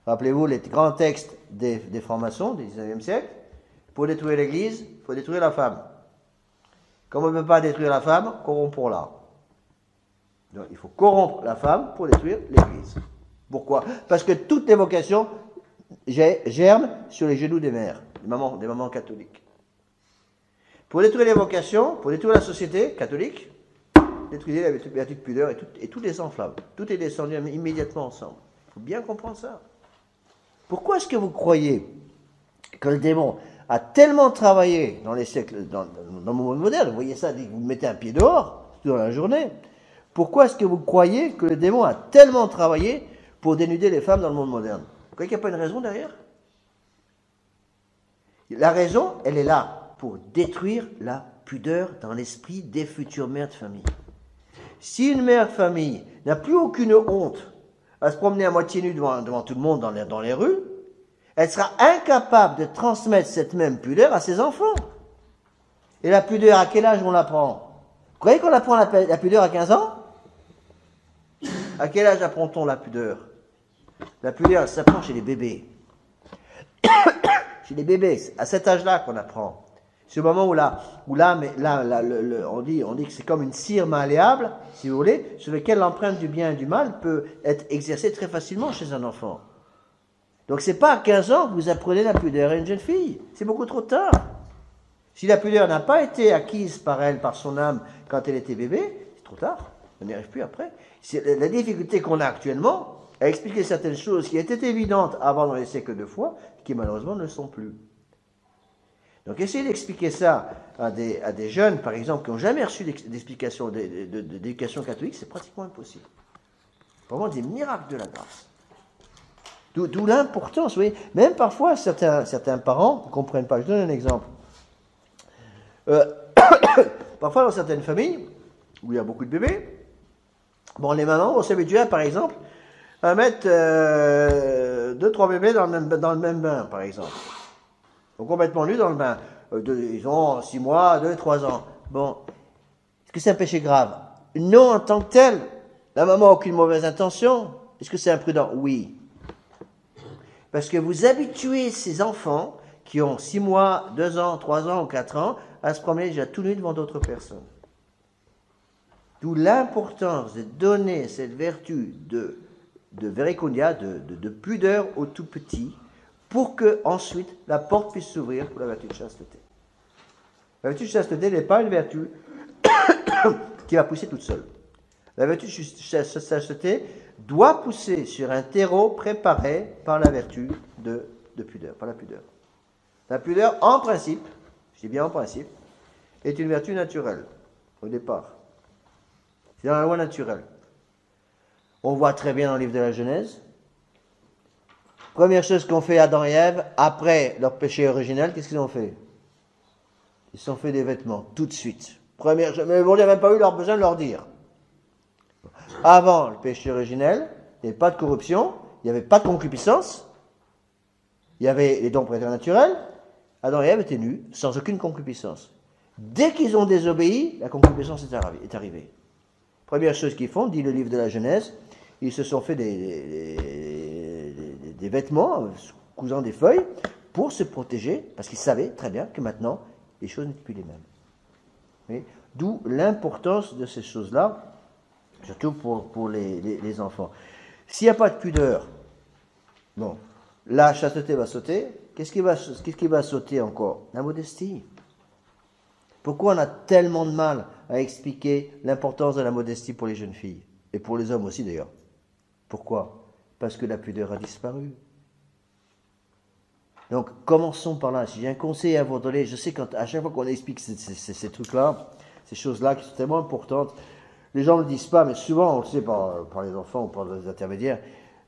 Rappelez-vous les grands textes des francs-maçons du XIXe siècle. Pour détruire l'Église, il faut détruire la femme. Comme on ne peut pas détruire la femme, corrompons-la. Donc, il faut corrompre la femme pour détruire l'Église. Pourquoi? Parce que toutes les vocations germent sur les genoux des mères, des mamans catholiques. Pour détruire les vocations, pour détruire la société catholique, détruisez la vertu de pudeur et tout s'enflamme. Tout est descendu immédiatement ensemble. Il faut bien comprendre ça. Pourquoi est-ce que vous croyez que le démon a tellement travaillé dans les siècles, dans le monde moderne? Vous voyez ça, vous mettez un pied dehors, dans la journée. Pourquoi est-ce que vous croyez que le démon a tellement travaillé pour dénuder les femmes dans le monde moderne? Vous croyez qu'il n'y a pas une raison derrière? La raison, elle est là, pour détruire la pudeur dans l'esprit des futures mères de famille. Si une mère de famille n'a plus aucune honte à se promener à moitié nue devant tout le monde dans les rues, elle sera incapable de transmettre cette même pudeur à ses enfants. Et la pudeur, à quel âge on l'apprend? Vous croyez qu'on apprend la pudeur à 15 ans? À quel âge apprend-on la pudeur? La pudeur, elle s'apprend chez les bébés. Chez les bébés, c'est à cet âge-là qu'on apprend. C'est au moment on dit que c'est comme une cire malléable, si vous voulez, sur laquelle l'empreinte du bien et du mal peut être exercée très facilement chez un enfant. Donc c'est pas à 15 ans que vous apprenez la pudeur à une jeune fille. C'est beaucoup trop tard. Si la pudeur n'a pas été acquise par elle, par son âme, quand elle était bébé, c'est trop tard. On n'y arrive plus après. C'est la difficulté qu'on a actuellement à expliquer certaines choses qui étaient évidentes avant dans les siècles de foi, qui malheureusement ne le sont plus. Donc essayer d'expliquer ça à des jeunes, par exemple, qui n'ont jamais reçu d'explication d'éducation catholique, c'est pratiquement impossible. Vraiment des miracles de la grâce. D'où l'importance, vous voyez. Même parfois, certains parents ne comprennent pas. Je donne un exemple. Parfois, dans certaines familles, où il y a beaucoup de bébés, les mamans vont s'habituer, par exemple, à mettre 2-3 bébés dans le même bain, par exemple. Donc complètement nus dans le bain. Ils ont 6 mois, 2, 3 ans. Bon, est-ce que c'est un péché grave? Non, en tant que tel. La maman n'a aucune mauvaise intention. Est-ce que c'est imprudent? Oui. Parce que vous habituez ces enfants qui ont 6 mois, 2 ans, 3 ans ou 4 ans à se promener déjà tout nus devant d'autres personnes. D'où l'importance de donner cette vertu de vériconia, de pudeur aux tout petits, pour que ensuite la porte puisse s'ouvrir pour la vertu de chasteté. La vertu de chasteté n'est pas une vertu qui va pousser toute seule. La vertu de chasteté doit pousser sur un terreau préparé par la vertu de pudeur, par la pudeur. La pudeur, en principe, je dis bien en principe, est une vertu naturelle, au départ. C'est dans la loi naturelle. On voit très bien dans le livre de la Genèse. Première chose qu'ont fait Adam et Ève, après leur péché originel, qu'est-ce qu'ils ont fait? Ils se sont fait des vêtements, tout de suite. Première chose, mais on n'a même pas eu besoin de leur dire. Avant le péché originel, il n'y avait pas de corruption, il n'y avait pas de concupiscence, il y avait les dons préternaturels. Adam et Ève étaient nus, sans aucune concupiscence. Dès qu'ils ont désobéi, la concupiscence est arrivée. Première chose qu'ils font, dit le livre de la Genèse, ils se sont fait des vêtements, cousant des feuilles, pour se protéger, parce qu'ils savaient très bien que maintenant, les choses n'étaient plus les mêmes. Oui. D'où l'importance de ces choses-là, surtout pour les enfants. S'il n'y a pas de pudeur, la chasteté va sauter. Qu'est-ce qui va sauter encore? La modestie. Pourquoi on a tellement de mal à expliquer l'importance de la modestie pour les jeunes filles? Et pour les hommes aussi d'ailleurs. Pourquoi? Parce que la pudeur a disparu. Donc commençons par là. Si j'ai un conseil à vous donner, je sais qu'à chaque fois qu'on explique ces trucs-là, ces choses-là qui sont tellement importantes, les gens ne le disent pas, mais souvent on le sait par les enfants ou par les intermédiaires,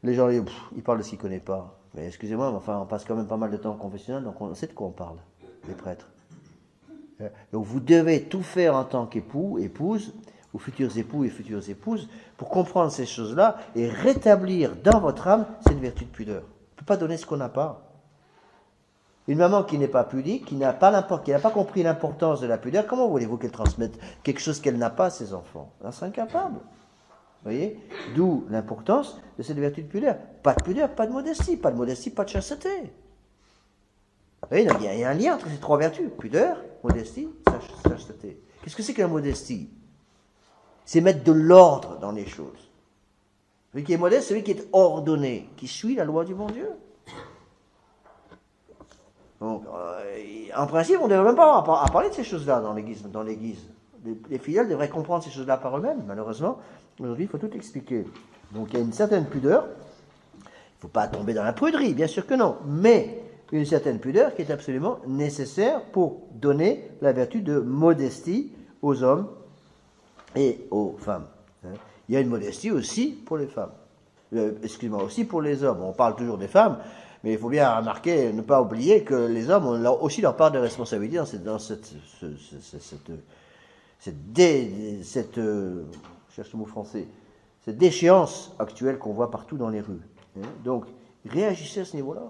les gens ils parlent de ce qu'ils ne connaissent pas. Mais excusez-moi, mais enfin on passe quand même pas mal de temps au confessionnal, donc on sait de quoi on parle, les prêtres. Donc vous devez tout faire en tant qu'époux, épouse, ou futurs époux et futures épouses, pour comprendre ces choses-là et rétablir dans votre âme cette vertu de pudeur. peut pas donner ce qu'on n'a pas. Une maman qui n'est pas pudique, qui n'a pas compris l'importance de la pudeur, comment voulez-vous qu'elle transmette quelque chose qu'elle n'a pas à ses enfants? Elle sera incapable. Vous voyez? D'où l'importance de cette vertu de pudeur. Pas de pudeur, pas de modestie. Pas de modestie, pas de chasteté. Vous voyez, il y a un lien entre ces trois vertus. Pudeur, modestie, chasteté. Qu'est-ce que c'est que la modestie? C'est mettre de l'ordre dans les choses. Celui qui est modeste, c'est celui qui est ordonné, qui suit la loi du bon Dieu. Donc, en principe, on ne devrait même pas à parler de ces choses-là dans l'Église. Les fidèles devraient comprendre ces choses-là par eux-mêmes. Malheureusement, aujourd'hui, il faut tout expliquer. Donc, il y a une certaine pudeur. Il ne faut pas tomber dans la pruderie, bien sûr que non. Mais une certaine pudeur qui est absolument nécessaire pour donner la vertu de modestie aux hommes et aux femmes. Il y a une modestie aussi pour les femmes. Excusez-moi, aussi pour les hommes. On parle toujours des femmes, mais il faut bien remarquer, ne pas oublier que les hommes ont aussi leur part de responsabilité dans cette je cherche le mot français, cette déchéance actuelle qu'on voit partout dans les rues. Donc, réagissez à ce niveau-là.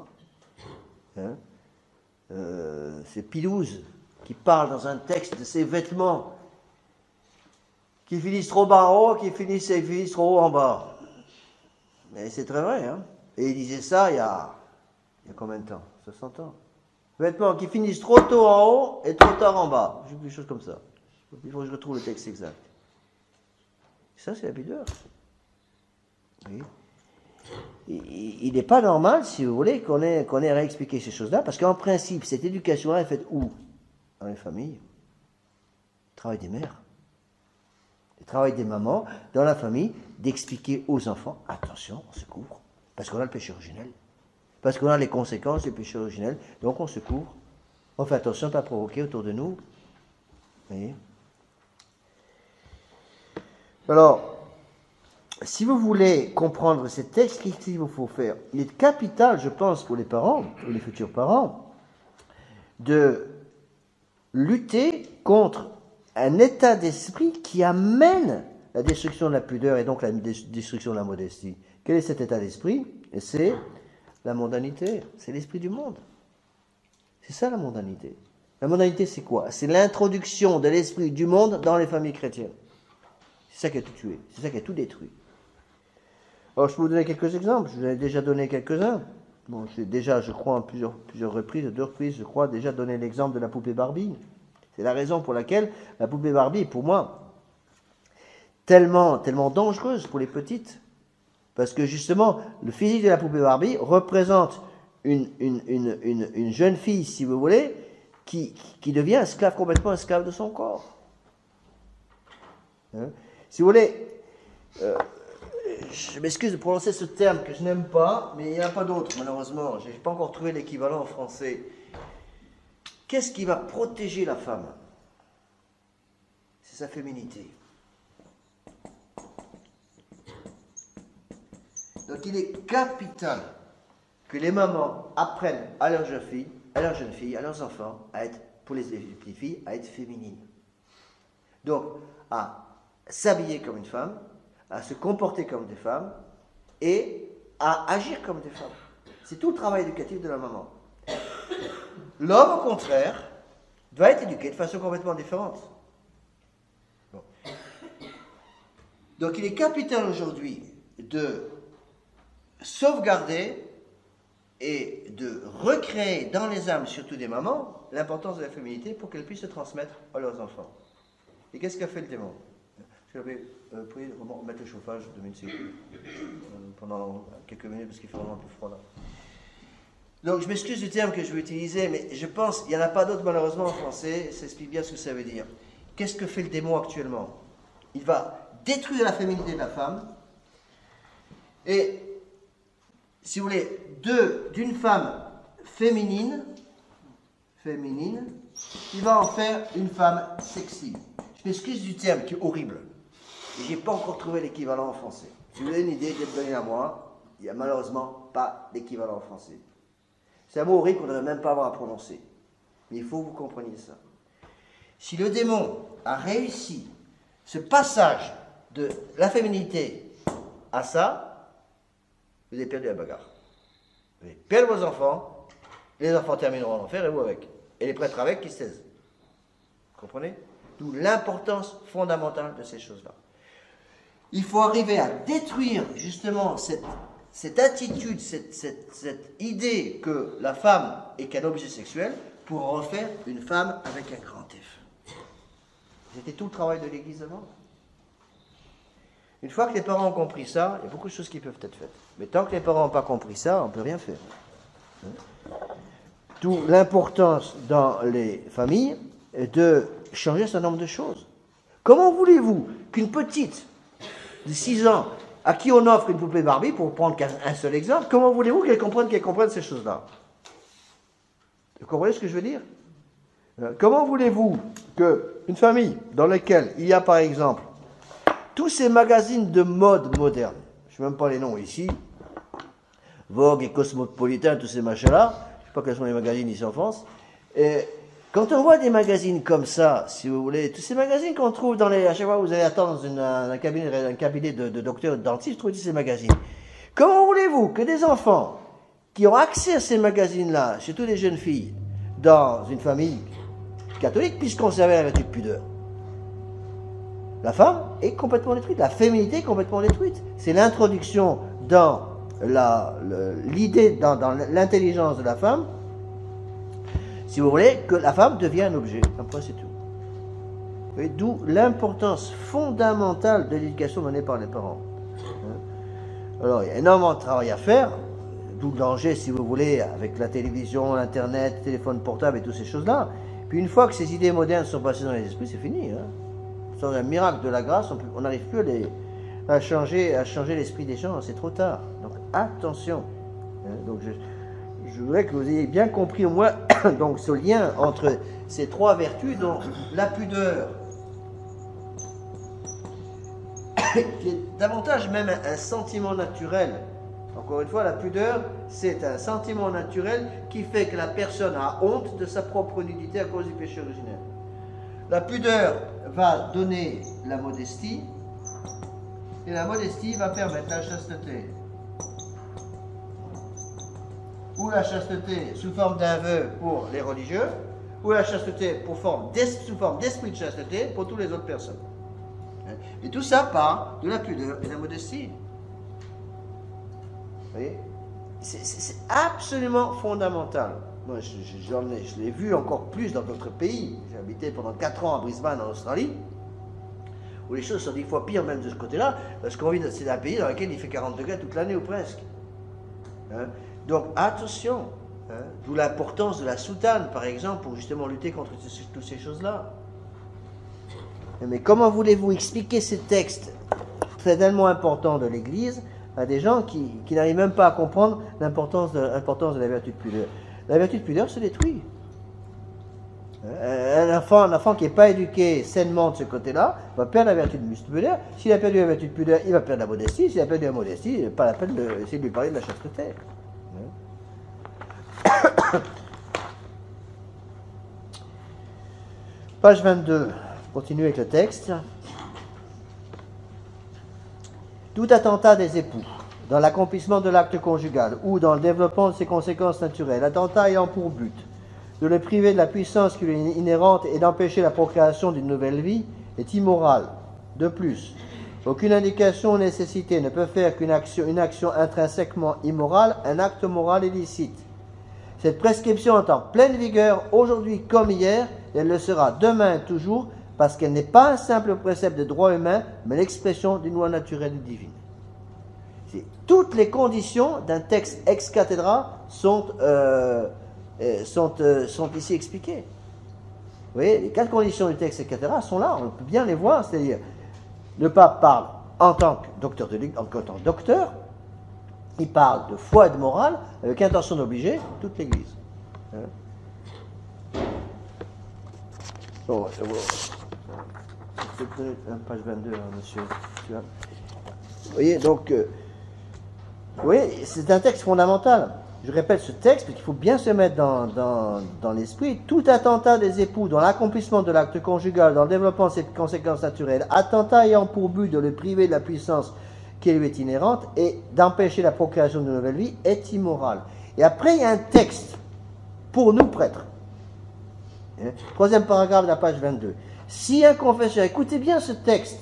C'est Pilouze qui parle dans un texte de ses vêtements qui finissent trop bas en haut, qui finissent trop haut en bas. Mais c'est très vrai, hein. Et il disait ça il y a combien de temps? 60 ans. Vêtements qui finissent trop tôt en haut et trop tard en bas. Des choses comme ça. Il faut que je retrouve le texte exact. Ça, c'est la pudeur. Oui. Il n'est pas normal, si vous voulez, qu'on ait réexpliqué ces choses-là, parce qu'en principe, cette éducation-là est faite où? Dans les familles. Le travail des mères. Le travail des mamans, dans la famille, d'expliquer aux enfants, attention, on se couvre, parce qu'on a le péché originel. Parce qu'on a les conséquences du péché originel, donc on se couvre. On fait attention à ne pas provoquer autour de nous. Vous voyez? Alors, si vous voulez comprendre ces textes, qu'est-ce qu'il vous faut faire? Il est capital, je pense, pour les parents, ou les futurs parents, de lutter contre un état d'esprit qui amène la destruction de la pudeur et donc la destruction de la modestie. Quel est cet état d'esprit? Et c'est la mondanité, c'est l'esprit du monde. C'est ça la mondanité. La mondanité, c'est quoi? C'est l'introduction de l'esprit du monde dans les familles chrétiennes. C'est ça qui a tout tué, c'est ça qui a tout détruit. Alors, je peux vous donner quelques exemples, je vous ai déjà donné quelques-uns. Bon, j'ai déjà, je crois, en plusieurs reprises, 2 reprises, je crois, déjà donné l'exemple de la poupée Barbie. C'est la raison pour laquelle la poupée Barbie est pour moi tellement dangereuse pour les petites. Parce que justement, le physique de la poupée Barbie représente une jeune fille, si vous voulez, qui devient complètement esclave de son corps. Hein? Si vous voulez, je m'excuse de prononcer ce terme que je n'aime pas, mais il n'y en a pas d'autre, malheureusement. Je n'ai pas encore trouvé l'équivalent en français. Qu'est-ce qui va protéger la femme? C'est sa féminité. Donc il est capital que les mamans apprennent à leurs jeunes filles, à leurs enfants, à être, pour les petites filles, à être féminines. Donc, à s'habiller comme une femme, à se comporter comme des femmes et à agir comme des femmes. C'est tout le travail éducatif de la maman. L'homme, au contraire, doit être éduqué de façon complètement différente. Bon. Donc il est capital aujourd'hui de sauvegarder et de recréer dans les âmes, surtout des mamans, l'importance de la féminité pour qu'elles puissent se transmettre à leurs enfants. Et qu'est-ce qu'a fait le démon? Je vais mettre le chauffage 2 minutes pendant quelques minutes parce qu'il fait vraiment un peu froid là. Donc je m'excuse du terme que je vais utiliser, mais je pense qu'il n'y en a pas d'autre malheureusement en français, ça explique bien ce que ça veut dire. Qu'est-ce que fait le démon actuellement? Il va détruire la féminité de la femme et, si vous voulez, d'une femme féminine, il va en faire une femme sexy. Je m'excuse du terme qui est horrible. Et je n'ai pas encore trouvé l'équivalent en français. Si vous avez une idée de le donner à moi, il n'y a malheureusement pas d'équivalent en français. C'est un mot horrible qu'on ne devrait même pas avoir à prononcer. Mais il faut que vous compreniez ça. Si le démon a réussi ce passage de la féminité à ça, vous avez perdu la bagarre. Vous allez perdre vos enfants, les enfants termineront en enfer et vous avec. Et les prêtres avec qui se taisent. Vous comprenez? D'où l'importance fondamentale de ces choses-là. Il faut arriver à détruire justement cette attitude, cette idée que la femme est qu'un objet sexuel pour en refaire une femme avec un grand F. C'était tout le travail de l'Église avant. Une fois que les parents ont compris ça, il y a beaucoup de choses qui peuvent être faites. Mais tant que les parents n'ont pas compris ça, on ne peut rien faire. D'où l'importance dans les familles de changer un certain nombre de choses. Comment voulez-vous qu'une petite de 6 ans à qui on offre une poupée Barbie, pour prendre un seul exemple, comment voulez-vous qu'elle comprenne ces choses-là? Vous comprenez ce que je veux dire? Comment voulez-vous qu'une famille dans laquelle il y a par exemple tous ces magazines de mode moderne, je ne sais même pas les noms ici, Vogue et Cosmopolitan, tous ces machins-là, je ne sais pas quels sont les magazines ici en France, et quand on voit des magazines comme ça, si vous voulez, tous ces magazines qu'on trouve dans les... À chaque fois que vous allez attendre dans un cabinet de docteurs et de dentistes, vous trouvez tous ces magazines. Comment voulez-vous que des enfants qui ont accès à ces magazines-là, surtout des jeunes filles, dans une famille catholique, puissent conserver la vertu de pudeur? La femme est complètement détruite, la féminité est complètement détruite. C'est l'introduction dans l'idée, dans l'intelligence de la femme, si vous voulez, que la femme devient un objet. Après, c'est tout. D'où l'importance fondamentale de l'éducation donnée par les parents. Alors, il y a énormément de travail à faire, d'où le danger, si vous voulez, avec la télévision, l'internet, le téléphone portable et toutes ces choses-là. Puis une fois que ces idées modernes sont passées dans les esprits, c'est fini. Sans un miracle de la grâce, on n'arrive plus à changer l'esprit des gens, c'est trop tard. Donc attention. Donc je voudrais que vous ayez bien compris au moins donc, ce lien entre ces trois vertus, dont la pudeur, qui est davantage même un sentiment naturel. Encore une fois, la pudeur, c'est un sentiment naturel qui fait que la personne a honte de sa propre nudité à cause du péché originel. La pudeur va donner la modestie, et la modestie va permettre la chasteté. Ou la chasteté sous forme d'un vœu pour les religieux, ou la chasteté sous forme d'esprit de chasteté pour toutes les autres personnes. Et tout ça part de la pudeur et de la modestie. Vous voyez? C'est absolument fondamental. Moi, je l'ai vu encore plus dans d'autres pays. J'ai habité pendant 4 ans à Brisbane, en Australie, où les choses sont 10 fois pires même de ce côté-là, parce qu'on vit dans un pays dans lequel il fait 40 degrés toute l'année ou presque. Donc attention, d'où l'importance de la soutane, par exemple, pour justement lutter contre toutes ces choses-là. Mais comment voulez-vous expliquer ces textes très tellement importants de l'Église à des gens qui n'arrivent même pas à comprendre l'importance de la vertu de pudeur? La vertu de pudeur se détruit. Un enfant qui n'est pas éduqué sainement de ce côté-là va perdre la vertu de pudeur. S'il a perdu la vertu de pudeur, il va perdre la modestie. S'il a perdu la modestie, pas la peine d'essayer de lui parler de la chasteté. Page 22. Continue avec le texte. Tout attentat des époux dans l'accomplissement de l'acte conjugal ou dans le développement de ses conséquences naturelles, attentat ayant pour but de le priver de la puissance qui lui est inhérente et d'empêcher la procréation d'une nouvelle vie, est immoral. De plus, aucune indication ou nécessité ne peut faire qu'une action intrinsèquement immorale, un acte moral illicite. Cette prescription est en pleine vigueur aujourd'hui comme hier, et elle le sera demain et toujours, parce qu'elle n'est pas un simple précepte de droit humain, mais l'expression d'une loi naturelle ou divine. Toutes les conditions d'un texte ex cathedra sont ici expliquées. Vous voyez, les 4 conditions du texte ex cathedra sont là, on peut bien les voir, c'est-à-dire, le pape parle en tant que docteur, il parle de foi et de morale, avec intention d'obliger toute l'Église. Bon, page 22, monsieur. Vous voyez, donc, c'est un texte fondamental. Je répète ce texte parce qu'il faut bien se mettre dans l'esprit. Tout attentat des époux dans l'accomplissement de l'acte conjugal, dans le développement de ses conséquences naturelles, attentat ayant pour but de le priver de la puissance qui lui est inhérente et d'empêcher la procréation de nouvelle vie, est immoral. Et après, il y a un texte pour nous prêtres. Troisième paragraphe de la page 22. Si un confesseur, écoutez bien ce texte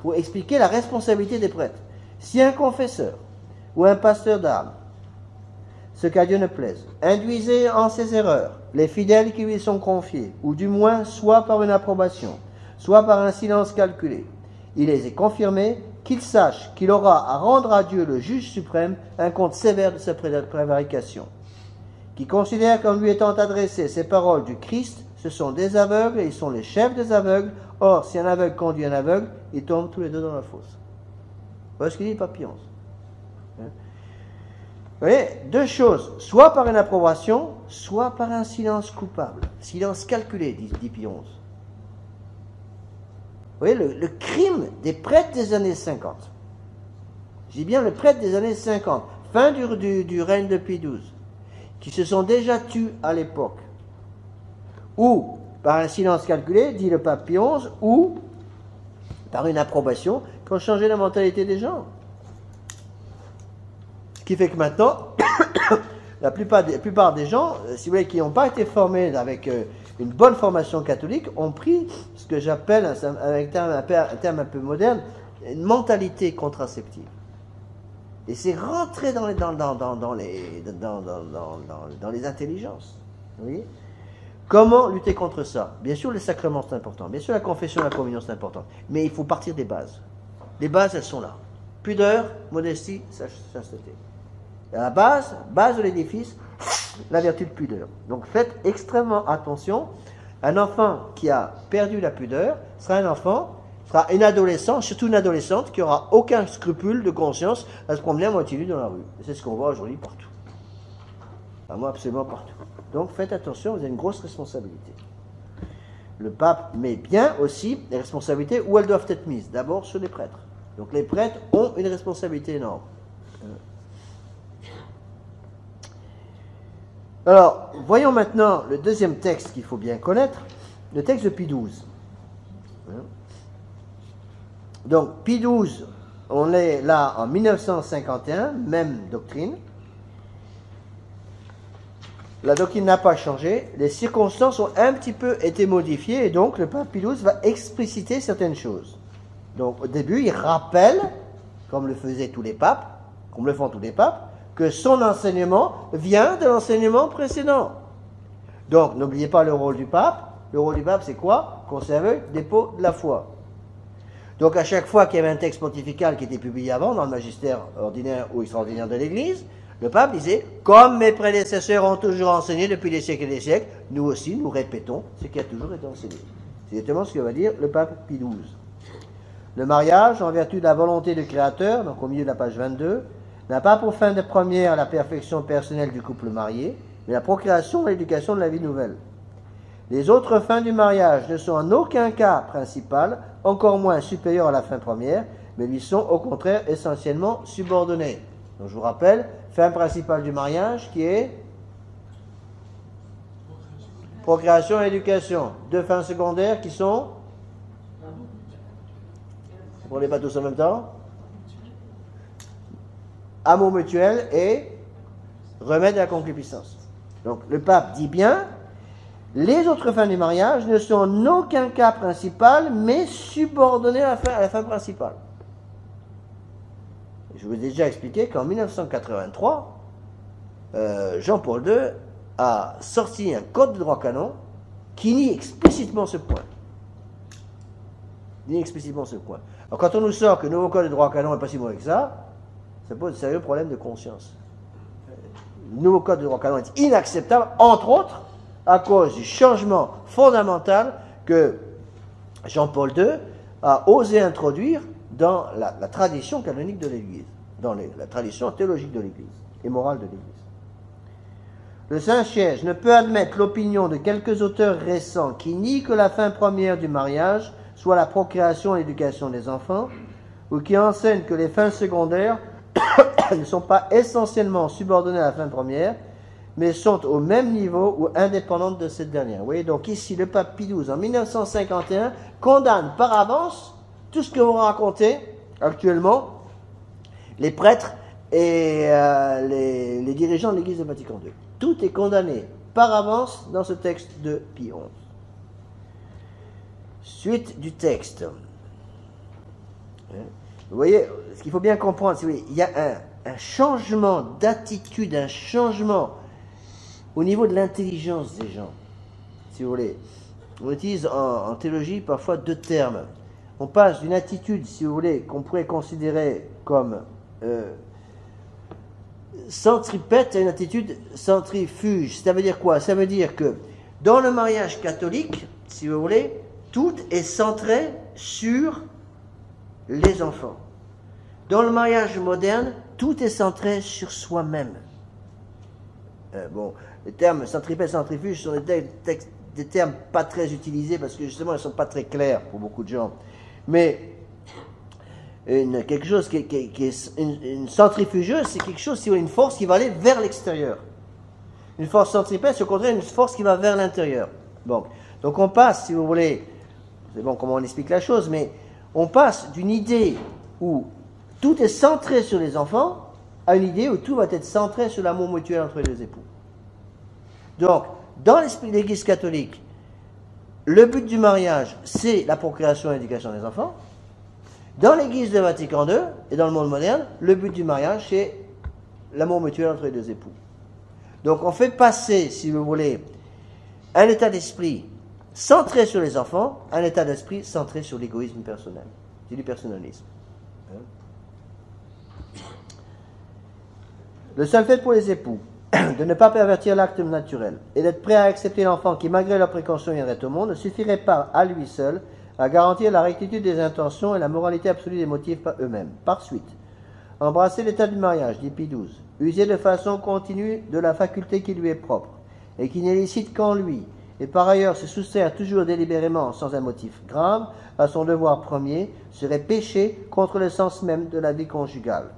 pour expliquer la responsabilité des prêtres. Si un confesseur ou un pasteur d'âme, ce qu'à Dieu ne plaise, induisait en ses erreurs les fidèles qui lui sont confiés, ou du moins soit par une approbation, soit par un silence calculé, il les est confirmé, qu'il sache qu'il aura à rendre à Dieu le juge suprême un compte sévère de sa prévarication. Qui considère comme lui étant adressées ces paroles du Christ, ce sont des aveugles et ils sont les chefs des aveugles. Or, si un aveugle conduit un aveugle, ils tombent tous les deux dans la fosse. Voilà ce qu'il dit Papillon. Vous voyez, deux choses, soit par une approbation, soit par un silence coupable. Silence calculé, dit Pie XI. Vous voyez, le crime des prêtres des années 50. Je dis bien le prêtre des années 50, fin du règne de Pie XII, qui se sont déjà tus à l'époque, ou par un silence calculé, dit le pape Pie XI, ou par une approbation, qui ont changé la mentalité des gens. Ce qui fait que maintenant, la plupart des gens, si vous voulez, qui n'ont pas été formés avec une bonne formation catholique, ont pris ce que j'appelle, avec un terme un peu moderne, une mentalité contraceptive. Et c'est rentré dans les intelligences. Vous voyez ? Comment lutter contre ça? Bien sûr, les sacrements, c'est important. Bien sûr, la confession et la communion, c'est important. Mais il faut partir des bases. Les bases, elles sont là. Pudeur, modestie, chasteté. À la base de l'édifice, la vertu de pudeur. Donc faites extrêmement attention. Un enfant qui a perdu la pudeur sera un enfant, sera un adolescent, surtout une adolescente, qui n'aura aucun scrupule de conscience à se promener à moitié nu dans la rue. Et c'est ce qu'on voit aujourd'hui partout. À moi, absolument partout. Donc faites attention, vous avez une grosse responsabilité. Le pape met bien aussi les responsabilités où elles doivent être mises. D'abord sur les prêtres. Donc les prêtres ont une responsabilité énorme. Alors, voyons maintenant le deuxième texte qu'il faut bien connaître, le texte de Pie XII. Donc, Pie XII, on est là en 1951, même doctrine. La doctrine n'a pas changé, les circonstances ont un petit peu été modifiées, et donc le pape Pie XII va expliciter certaines choses. Donc, au début, il rappelle, comme le faisaient tous les papes, comme le font tous les papes, que son enseignement vient de l'enseignement précédent. Donc, n'oubliez pas le rôle du pape. Le rôle du pape, c'est quoi? Conserver le dépôt de la foi. Donc, à chaque fois qu'il y avait un texte pontifical qui était publié avant, dans le magistère ordinaire ou extraordinaire de l'Église, le pape disait, comme mes prédécesseurs ont toujours enseigné depuis des siècles et des siècles, nous aussi, nous répétons ce qui a toujours été enseigné. C'est exactement ce que va dire le pape Pie XII. Le mariage, en vertu de la volonté du Créateur, donc au milieu de la page 22, n'a pas pour fin de première la perfection personnelle du couple marié, mais la procréation et l'éducation de la vie nouvelle. Les autres fins du mariage ne sont en aucun cas principales, encore moins supérieures à la fin première, mais lui sont au contraire essentiellement subordonnées. Donc je vous rappelle, fin principale du mariage qui est procréation et éducation. Deux fins secondaires qui sont, pour les pas tous en même temps, amour mutuel et remède à la concupiscence. Donc le pape dit bien, les autres fins du mariage ne sont en aucun cas principales, mais subordonnées à la fin principale. Je vous ai déjà expliqué qu'en 1983, Jean-Paul II a sorti un code de droit canon qui nie explicitement ce point. Alors quand on nous sort que le nouveau code de droit canon n'est pas si mauvais que ça pose de sérieux problèmes de conscience. Le nouveau code de droit canon est inacceptable, entre autres, à cause du changement fondamental que Jean-Paul II a osé introduire dans la tradition canonique de l'Église, dans la tradition théologique de l'Église et morale de l'Église. Le Saint-Siège ne peut admettre l'opinion de quelques auteurs récents qui nient que la fin première du mariage soit la procréation et l'éducation des enfants, ou qui enseignent que les fins secondaires ne sont pas essentiellement subordonnées à la fin première, mais sont au même niveau ou indépendantes de cette dernière. Vous voyez, donc ici, le pape Pie XII, en 1951, condamne par avance tout ce que vous racontez actuellement, les prêtres et les dirigeants de l'Église de Vatican II. Tout est condamné par avance dans ce texte de Pie XI. Suite du texte. Vous voyez, ce qu'il faut bien comprendre, c'est qu'il y a un changement d'attitude, un changement au niveau de l'intelligence des gens, si vous voulez. On utilise en théologie parfois deux termes. On passe d'une attitude, si vous voulez, qu'on pourrait considérer comme centripète à une attitude centrifuge. Ça veut dire quoi? Ça veut dire que dans le mariage catholique, si vous voulez, tout est centré sur les enfants. Dans le mariage moderne, tout est centré sur soi-même. Bon, les termes centripète, centrifuge sont des termes pas très utilisés parce que justement ils ne sont pas très clairs pour beaucoup de gens. Mais quelque chose qui est une centrifugeuse, c'est quelque chose, une force qui va aller vers l'extérieur. Une force centripète, c'est au contraire une force qui va vers l'intérieur. Bon. Donc on passe, si vous voulez, c'est bon comment on explique la chose, mais on passe d'une idée où tout est centré sur les enfants à une idée où tout va être centré sur l'amour mutuel entre les deux époux. Donc, dans l'esprit de l'Église catholique, le but du mariage, c'est la procréation et l'éducation des enfants. Dans l'Église de Vatican II et dans le monde moderne, le but du mariage, c'est l'amour mutuel entre les deux époux. Donc, on fait passer, si vous voulez, un état d'esprit centré sur les enfants, à un état d'esprit centré sur l'égoïsme personnel. C'est du personnalisme. Le seul fait pour les époux de ne pas pervertir l'acte naturel et d'être prêt à accepter l'enfant qui, malgré leur précaution, viendrait au monde, ne suffirait pas à lui seul à garantir la rectitude des intentions et la moralité absolue des motifs par eux-mêmes. Par suite, embrasser l'état du mariage, dit Pie XII, user de façon continue de la faculté qui lui est propre et qui n'est licite qu'en lui, et par ailleurs se soustraire toujours délibérément sans un motif grave à son devoir premier, serait pécher contre le sens même de la vie conjugale.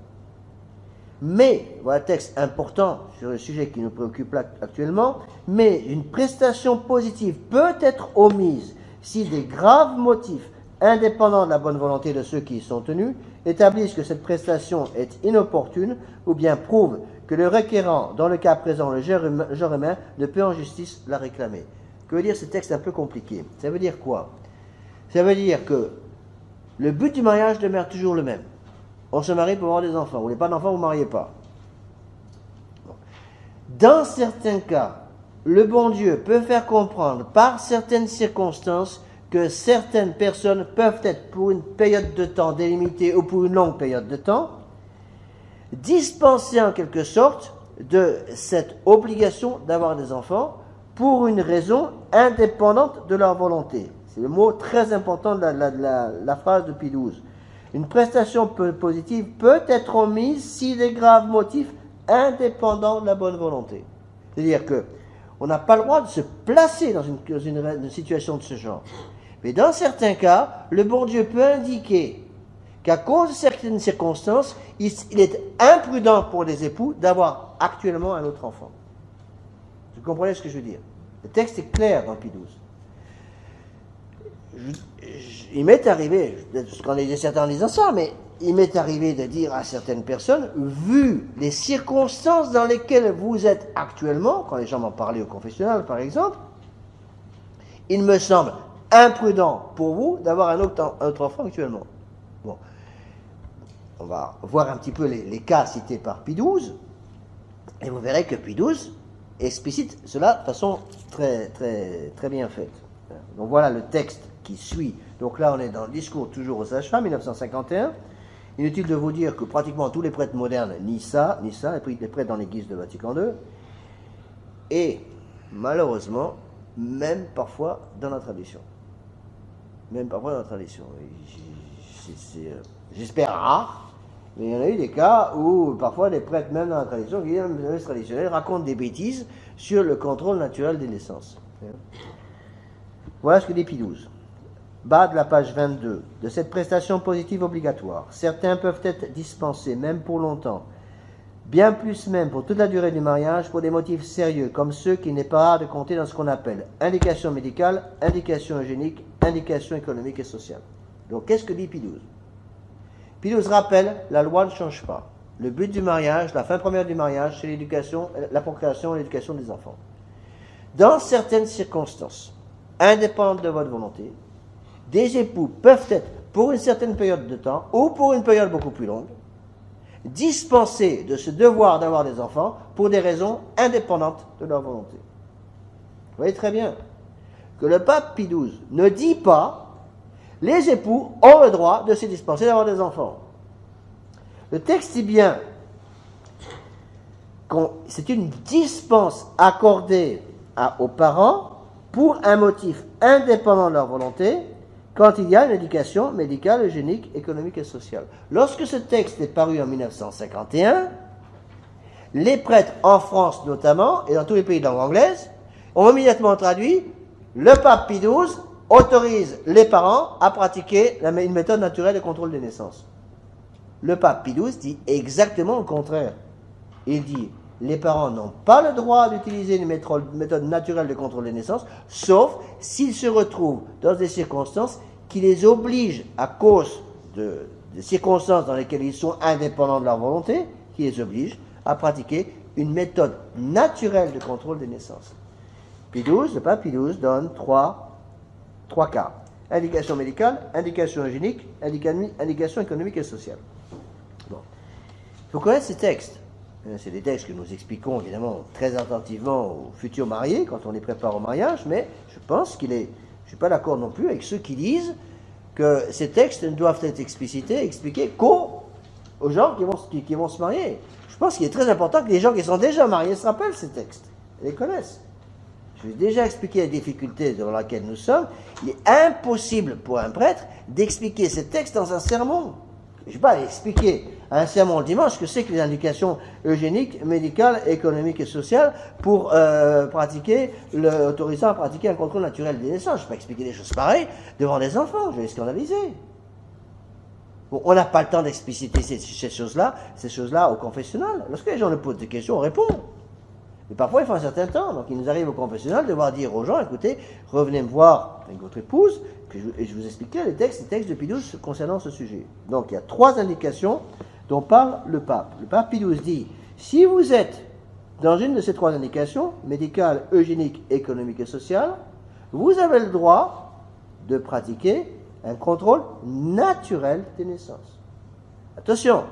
Mais, voilà un texte important sur le sujet qui nous préoccupe actuellement, mais une prestation positive peut être omise si des graves motifs, indépendants de la bonne volonté de ceux qui y sont tenus, établissent que cette prestation est inopportune ou bien prouvent que le requérant, dans le cas présent le genre humain, ne peut en justice la réclamer. Que veut dire ce texte un peu compliqué? Ça veut dire quoi? Ça veut dire que le but du mariage demeure toujours le même. On se marie pour avoir des enfants. Vous voulez pas d'enfants, vous ne mariez pas. Dans certains cas, le bon Dieu peut faire comprendre par certaines circonstances que certaines personnes peuvent être, pour une période de temps délimitée ou pour une longue période de temps, dispensées en quelque sorte de cette obligation d'avoir des enfants pour une raison indépendante de leur volonté. C'est le mot très important de la phrase de Pie XII. Une prestation positive peut être omise si des graves motifs indépendants de la bonne volonté. C'est-à-dire que on n'a pas le droit de se placer dans une situation de ce genre. Mais dans certains cas, le bon Dieu peut indiquer qu'à cause de certaines circonstances, il est imprudent pour les époux d'avoir actuellement un autre enfant. Vous comprenez ce que je veux dire? Le texte est clair dans Pie XII. Il m'est arrivé, je connais certains en disant ça, mais il m'est arrivé de dire à certaines personnes, vu les circonstances dans lesquelles vous êtes actuellement, quand les gens m'en parlaient au confessionnal par exemple, il me semble imprudent pour vous d'avoir un autre enfant actuellement. Bon, on va voir un petit peu les cas cités par Pie XII, et vous verrez que Pie XII explicite cela de façon très, très, très bien faite. Donc voilà le texte qui suit. Donc là, on est dans le discours toujours aux sages-femmes, 1951. Inutile de vous dire que pratiquement tous les prêtres modernes nient ça, les prêtres dans l'Église de Vatican II, et malheureusement, même parfois dans la tradition. J'espère rare, mais il y en a eu des cas où parfois les prêtres, même dans la tradition, traditionnelle, racontent des bêtises sur le contrôle naturel des naissances. Voilà ce que dit Pie XII. Bas de la page 22, de cette prestation positive obligatoire, certains peuvent être dispensés, même pour longtemps, bien plus même pour toute la durée du mariage, pour des motifs sérieux, comme ceux qui n'est pas rare de compter dans ce qu'on appelle indication médicale, indication eugénique, indication économique et sociale. Donc, qu'est-ce que dit Pie XII? Pie XII rappelle, la loi ne change pas. Le but du mariage, la fin première du mariage, c'est l'éducation, la procréation et l'éducation des enfants. Dans certaines circonstances, indépendantes de votre volonté, des époux peuvent être, pour une certaine période de temps, ou pour une période beaucoup plus longue, dispensés de ce devoir d'avoir des enfants pour des raisons indépendantes de leur volonté. Vous voyez très bien que le pape Pie XII ne dit pas les époux ont le droit de se dispenser d'avoir des enfants. Le texte dit bien que c'est une dispense accordée aux parents pour un motif indépendant de leur volonté quand il y a une éducation médicale, eugénique, économique et sociale. Lorsque ce texte est paru en 1951, les prêtres en France notamment, et dans tous les pays de langue anglaise, ont immédiatement traduit « Le pape Pie XII autorise les parents à pratiquer une méthode naturelle de contrôle des naissances ». Le pape Pie XII dit exactement le contraire. Il dit « Les parents n'ont pas le droit d'utiliser une méthode naturelle de contrôle des naissances, sauf s'ils se retrouvent dans des circonstances qui les obligent, à cause de circonstances dans lesquelles ils sont indépendants de leur volonté, qui les obligent à pratiquer une méthode naturelle de contrôle des naissances. » Le pape Pie XII donne trois cas. Indication médicale, indication eugénique, indication économique et sociale. Bon. Il faut connaître ces textes. C'est des textes que nous expliquons évidemment très attentivement aux futurs mariés quand on les prépare au mariage, mais je pense je ne suis pas d'accord non plus avec ceux qui disent que ces textes ne doivent être expliqués qu'aux gens qui vont se marier. Je pense qu'il est très important que les gens qui sont déjà mariés se rappellent ces textes et les connaissent. Je vais déjà expliquer la difficulté dans laquelle nous sommes. Il est impossible pour un prêtre d'expliquer ces textes dans un sermon. Je ne vais pas expliquer à un sermon le dimanche ce que c'est que les indications eugéniques, médicales, économiques et sociales pour autorisant à pratiquer un contrôle naturel des naissances. Je ne vais pas expliquer des choses pareilles devant des enfants, je vais les scandaliser. Bon, on n'a pas le temps d'expliciter ces choses-là au confessionnal. Lorsque les gens nous posent des questions, on répond. Mais parfois, il faut un certain temps. Donc, il nous arrive au confessionnal de devoir dire aux gens, écoutez, revenez me voir avec votre épouse, et je vous expliquerai les textes de Pie XII concernant ce sujet. Donc, il y a 3 indications dont parle le pape. Le pape Pie XII dit, si vous êtes dans une de ces 3 indications, médicale, eugénique, économique et sociale, vous avez le droit de pratiquer un contrôle naturel des naissances. Attention,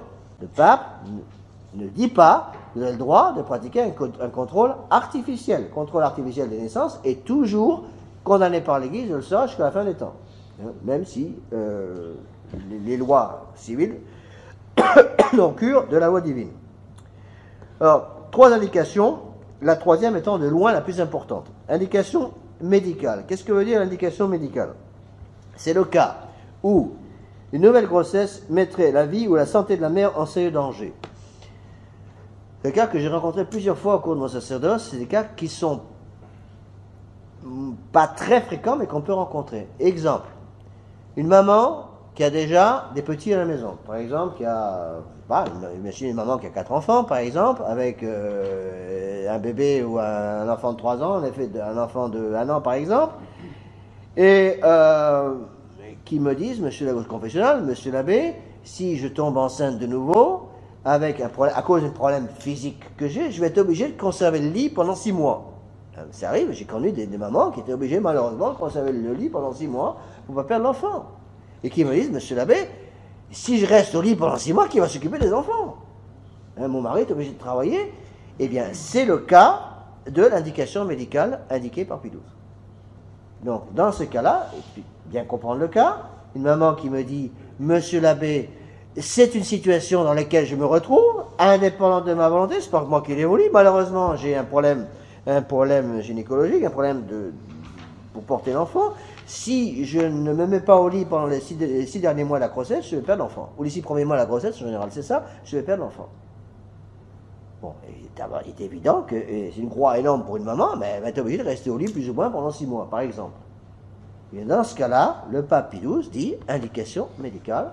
le pape ne dit pas que vous avez le droit de pratiquer un contrôle artificiel. Le contrôle artificiel des naissances est toujours condamné par l'Église, je le sais, jusqu'à la fin des temps. Même si les lois civiles n'ont cure de la loi divine. Alors, 3 indications, la 3e étant de loin la plus importante. Indication médicale. Qu'est-ce que veut dire l'indication médicale? C'est le cas où une nouvelle grossesse mettrait la vie ou la santé de la mère en sérieux danger. C'est des cas que j'ai rencontrés plusieurs fois au cours de mon sacerdoce. C'est des cas qui sont pas très fréquents, mais qu'on peut rencontrer. Exemple, une maman qui a déjà des petits à la maison. Par exemple, imaginez une maman qui a 4 enfants, par exemple, avec un bébé ou un enfant de 3 ans, en effet, un enfant de 1 an, par exemple, et qui me disent, monsieur l'abbé confessionnal, monsieur l'abbé, si je tombe enceinte de nouveau, à cause d'un problème physique que j'ai, je vais être obligé de conserver le lit pendant 6 mois. Ça arrive, j'ai connu des mamans qui étaient obligées malheureusement de conserver le lit pendant 6 mois pour ne pas perdre l'enfant. Et qui me disent, monsieur l'abbé, si je reste au lit pendant 6 mois, qui va s'occuper des enfants? Mon mari est obligé de travailler. Eh bien, c'est le cas de l'indication médicale indiquée par Pie XII. Donc, dans ce cas-là, et puis bien comprendre le cas, une maman qui me dit, monsieur l'abbé, c'est une situation dans laquelle je me retrouve, indépendante de ma volonté, c'est pas moi qui l'évolue, malheureusement j'ai un problème gynécologique, un problème pour porter l'enfant. Si je ne me mets pas au lit pendant les 6 derniers mois de la grossesse, je vais perdre l'enfant. Ou les 6 premiers mois de la grossesse, en général, c'est ça, je vais perdre l'enfant. Bon, il est évident que c'est une croix énorme pour une maman, mais elle va être obligée de rester au lit plus ou moins pendant 6 mois, par exemple. Et dans ce cas-là, le pape Pie XII dit, indication médicale,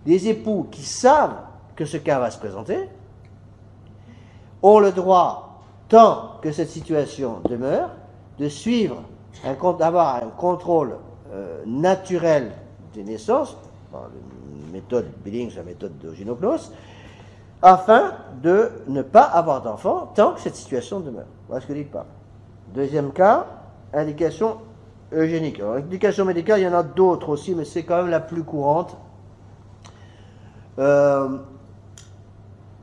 les époux qui savent que ce cas va se présenter ont le droit, tant que cette situation demeure, de suivre, d'avoir un contrôle naturel des naissances, par la méthode Billings, la méthode de Gynoplus, afin de ne pas avoir d'enfants tant que cette situation demeure. Voilà ce que dit le pape. Deuxième cas, indication eugénique. Alors, indication médicale, il y en a d'autres aussi, mais c'est quand même la plus courante.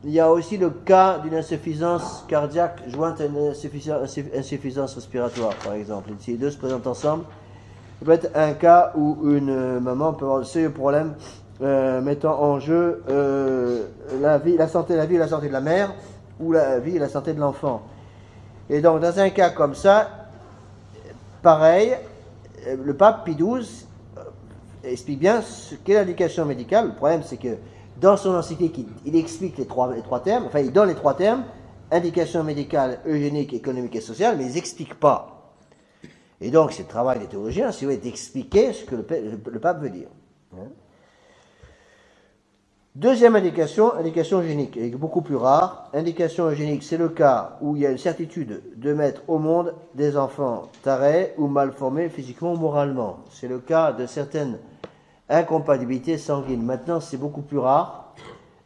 Il y a aussi le cas d'une insuffisance cardiaque jointe à une insuffisance respiratoire, par exemple. Si les deux se présentent ensemble, ça peut être un cas où une maman peut avoir de sérieux problèmes mettant en jeu la vie et la santé de la mère, ou la vie et la santé de l'enfant. Et donc, dans un cas comme ça, pareil, le pape Pie XII explique bien ce qu'est l'indication médicale. Le problème, c'est que dans son encyclique, il explique les trois termes, enfin, il donne les trois termes, indication médicale, eugénique, économique et sociale, mais il ne les explique pas. Et donc, c'est le travail des théologiens, si vous voulez, d'expliquer ce que le pape veut dire. Deuxième indication, indication eugénique, et beaucoup plus rare. Indication eugénique, c'est le cas où il y a une certitude de mettre au monde des enfants tarés ou mal formés physiquement ou moralement. C'est le cas de certaines incompatibilités sanguines. Maintenant, c'est beaucoup plus rare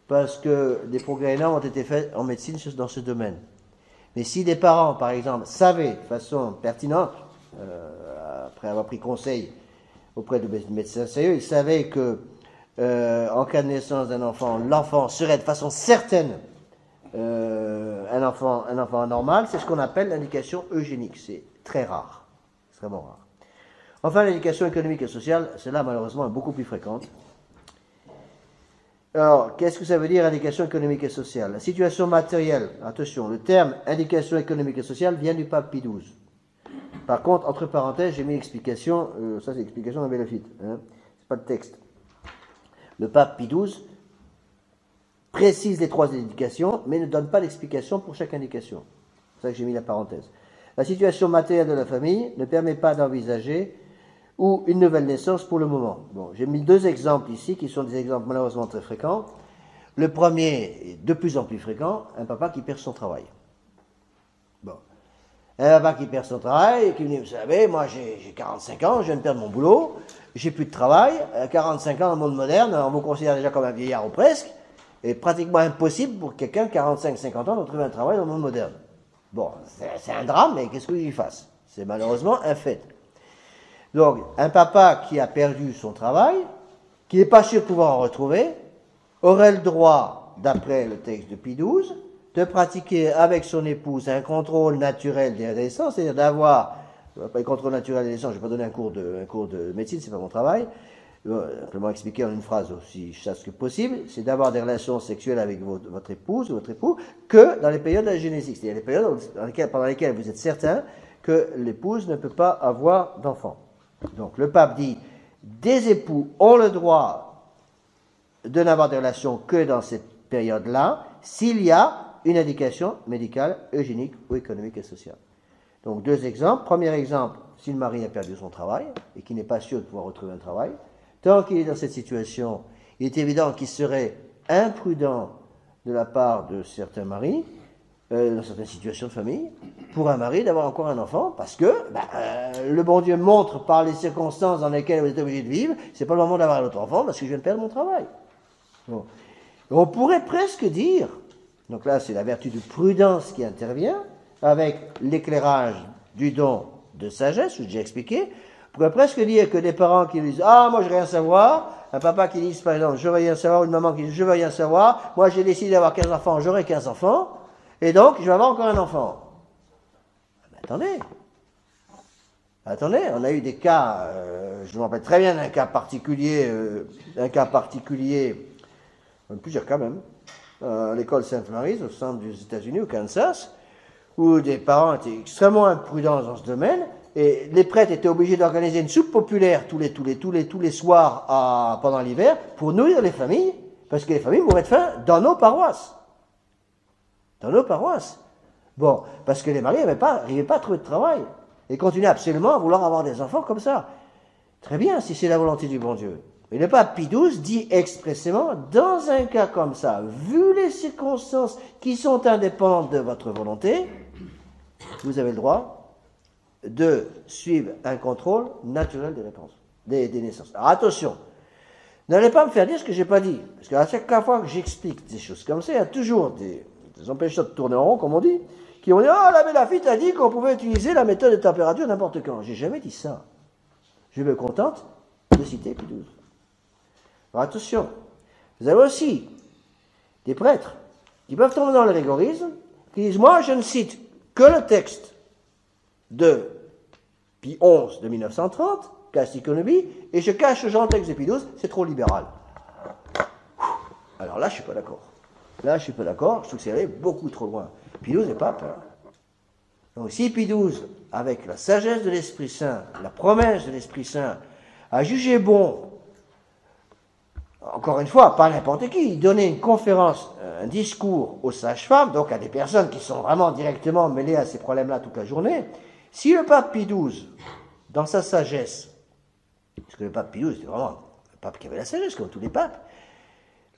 parce que des progrès énormes ont été faits en médecine dans ce domaine. Mais si des parents, par exemple, savaient de façon pertinente, après avoir pris conseil auprès de médecins sérieux, ils savaient que en cas de naissance d'un enfant, l'enfant serait de façon certaine un enfant anormal, c'est ce qu'on appelle l'indication eugénique. C'est très rare, extrêmement rare. Enfin, l'indication économique et sociale, celle-là malheureusement est beaucoup plus fréquente. Alors, qu'est-ce que ça veut dire indication économique et sociale? La situation matérielle, attention, le terme indication économique et sociale vient du pape Pie XII. Par contre, entre parenthèses, j'ai mis l'explication, ça c'est l'explication d'un Bélophyte, c'est pas le texte. Le pape Pie XII précise les trois indications, mais ne donne pas d'explication pour chaque indication. C'est ça que j'ai mis la parenthèse. La situation matérielle de la famille ne permet pas d'envisager ou une nouvelle naissance pour le moment. Bon, j'ai mis deux exemples ici, qui sont des exemples malheureusement très fréquents. Le premier, est de plus en plus fréquent, un papa qui perd son travail. Bon. Un papa qui perd son travail et qui me dit, vous savez, moi j'ai 45 ans, je viens de perdre mon boulot, j'ai plus de travail, 45 ans dans le monde moderne, on vous considère déjà comme un vieillard ou presque, et pratiquement impossible pour quelqu'un de 45-50 ans de trouver un travail dans le monde moderne. Bon, c'est un drame, mais qu'est-ce que j'y fasse? C'est malheureusement un fait. Donc, un papa qui a perdu son travail, qui n'est pas sûr de pouvoir en retrouver, aurait le droit, d'après le texte de Pie XII, de pratiquer avec son épouse un contrôle naturel des naissances, c'est-à-dire d'avoir, pas le contrôle naturel des naissances, je ne vais pas donner un cours de médecine, c'est pas mon travail, simplement expliquer en une phrase aussi chaste que possible, c'est d'avoir des relations sexuelles avec votre épouse ou votre époux que dans les périodes de la génétique, c'est-à-dire les périodes pendant lesquelles vous êtes certain que l'épouse ne peut pas avoir d'enfant. Donc le pape dit, des époux ont le droit de n'avoir de relations que dans cette période-là, s'il y a une indication médicale, eugénique ou économique et sociale. Donc deux exemples. Premier exemple, si le mari a perdu son travail et qu'il n'est pas sûr de pouvoir retrouver un travail, tant qu'il est dans cette situation, il est évident qu'il serait imprudent de la part de certains maris, dans certaines situations de famille, pour un mari d'avoir encore un enfant, parce que le bon Dieu montre par les circonstances dans lesquelles vous êtes obligé de vivre, c'est pas le moment d'avoir un autre enfant parce que je viens de perdre mon travail. Bon. On pourrait presque dire, donc là c'est la vertu de prudence qui intervient, avec l'éclairage du don de sagesse, je l'ai déjà expliqué, on pourrait presque dire que des parents qui disent « Ah, moi je veux rien savoir », un papa qui dit par exemple « Je veux rien savoir », ou une maman qui dit « Je veux rien savoir, moi j'ai décidé d'avoir 15 enfants, j'aurai 15 enfants », et donc, je vais avoir encore un enfant. Mais attendez, on a eu des cas, je me rappelle très bien d'un cas particulier, plusieurs cas même, à l'école Sainte-Marie, au centre des États-Unis, au Kansas, où des parents étaient extrêmement imprudents dans ce domaine, et les prêtres étaient obligés d'organiser une soupe populaire tous les soirs pendant l'hiver pour nourrir les familles, parce que les familles mouraient de faim dans nos paroisses. Bon, parce que les maris n'arrivaient pas à trouver de travail et continuaient absolument à vouloir avoir des enfants comme ça. Très bien, si c'est la volonté du bon Dieu. Mais le pape Pie XII dit expressément, dans un cas comme ça, vu les circonstances qui sont indépendantes de votre volonté, vous avez le droit de suivre un contrôle naturel des naissances. Alors attention, N'allez pas me faire dire ce que j'ai pas dit. Parce qu'à chaque fois que j'explique des choses comme ça, il y a toujours des empêcheurs de tourner en rond, comme on dit, qui vont dire « Oh, l'abbé Laffitte a dit qu'on pouvait utiliser la méthode de température n'importe quand. » J'ai jamais dit ça. Je me contente de citer Pie XII. Alors attention, vous avez aussi des prêtres qui peuvent tomber dans le rigorisme, qui disent « Moi, je ne cite que le texte de Pie XI de 1930, Cast Economy, et je cache aux gens le texte de Pie XII, c'est trop libéral. » Alors là, je ne suis pas d'accord. Là, je ne suis pas d'accord, je trouve que c'est allé beaucoup trop loin. Pie XII n'est pas peur. Donc si Pie XII, avec la sagesse de l'Esprit Saint, la promesse de l'Esprit Saint, a jugé bon, encore une fois, pas n'importe qui, donner une conférence, un discours aux sages-femmes, donc à des personnes qui sont vraiment directement mêlées à ces problèmes-là toute la journée, si le pape Pie XII, dans sa sagesse, parce que le pape Pie XII était vraiment un pape qui avait la sagesse, comme tous les papes,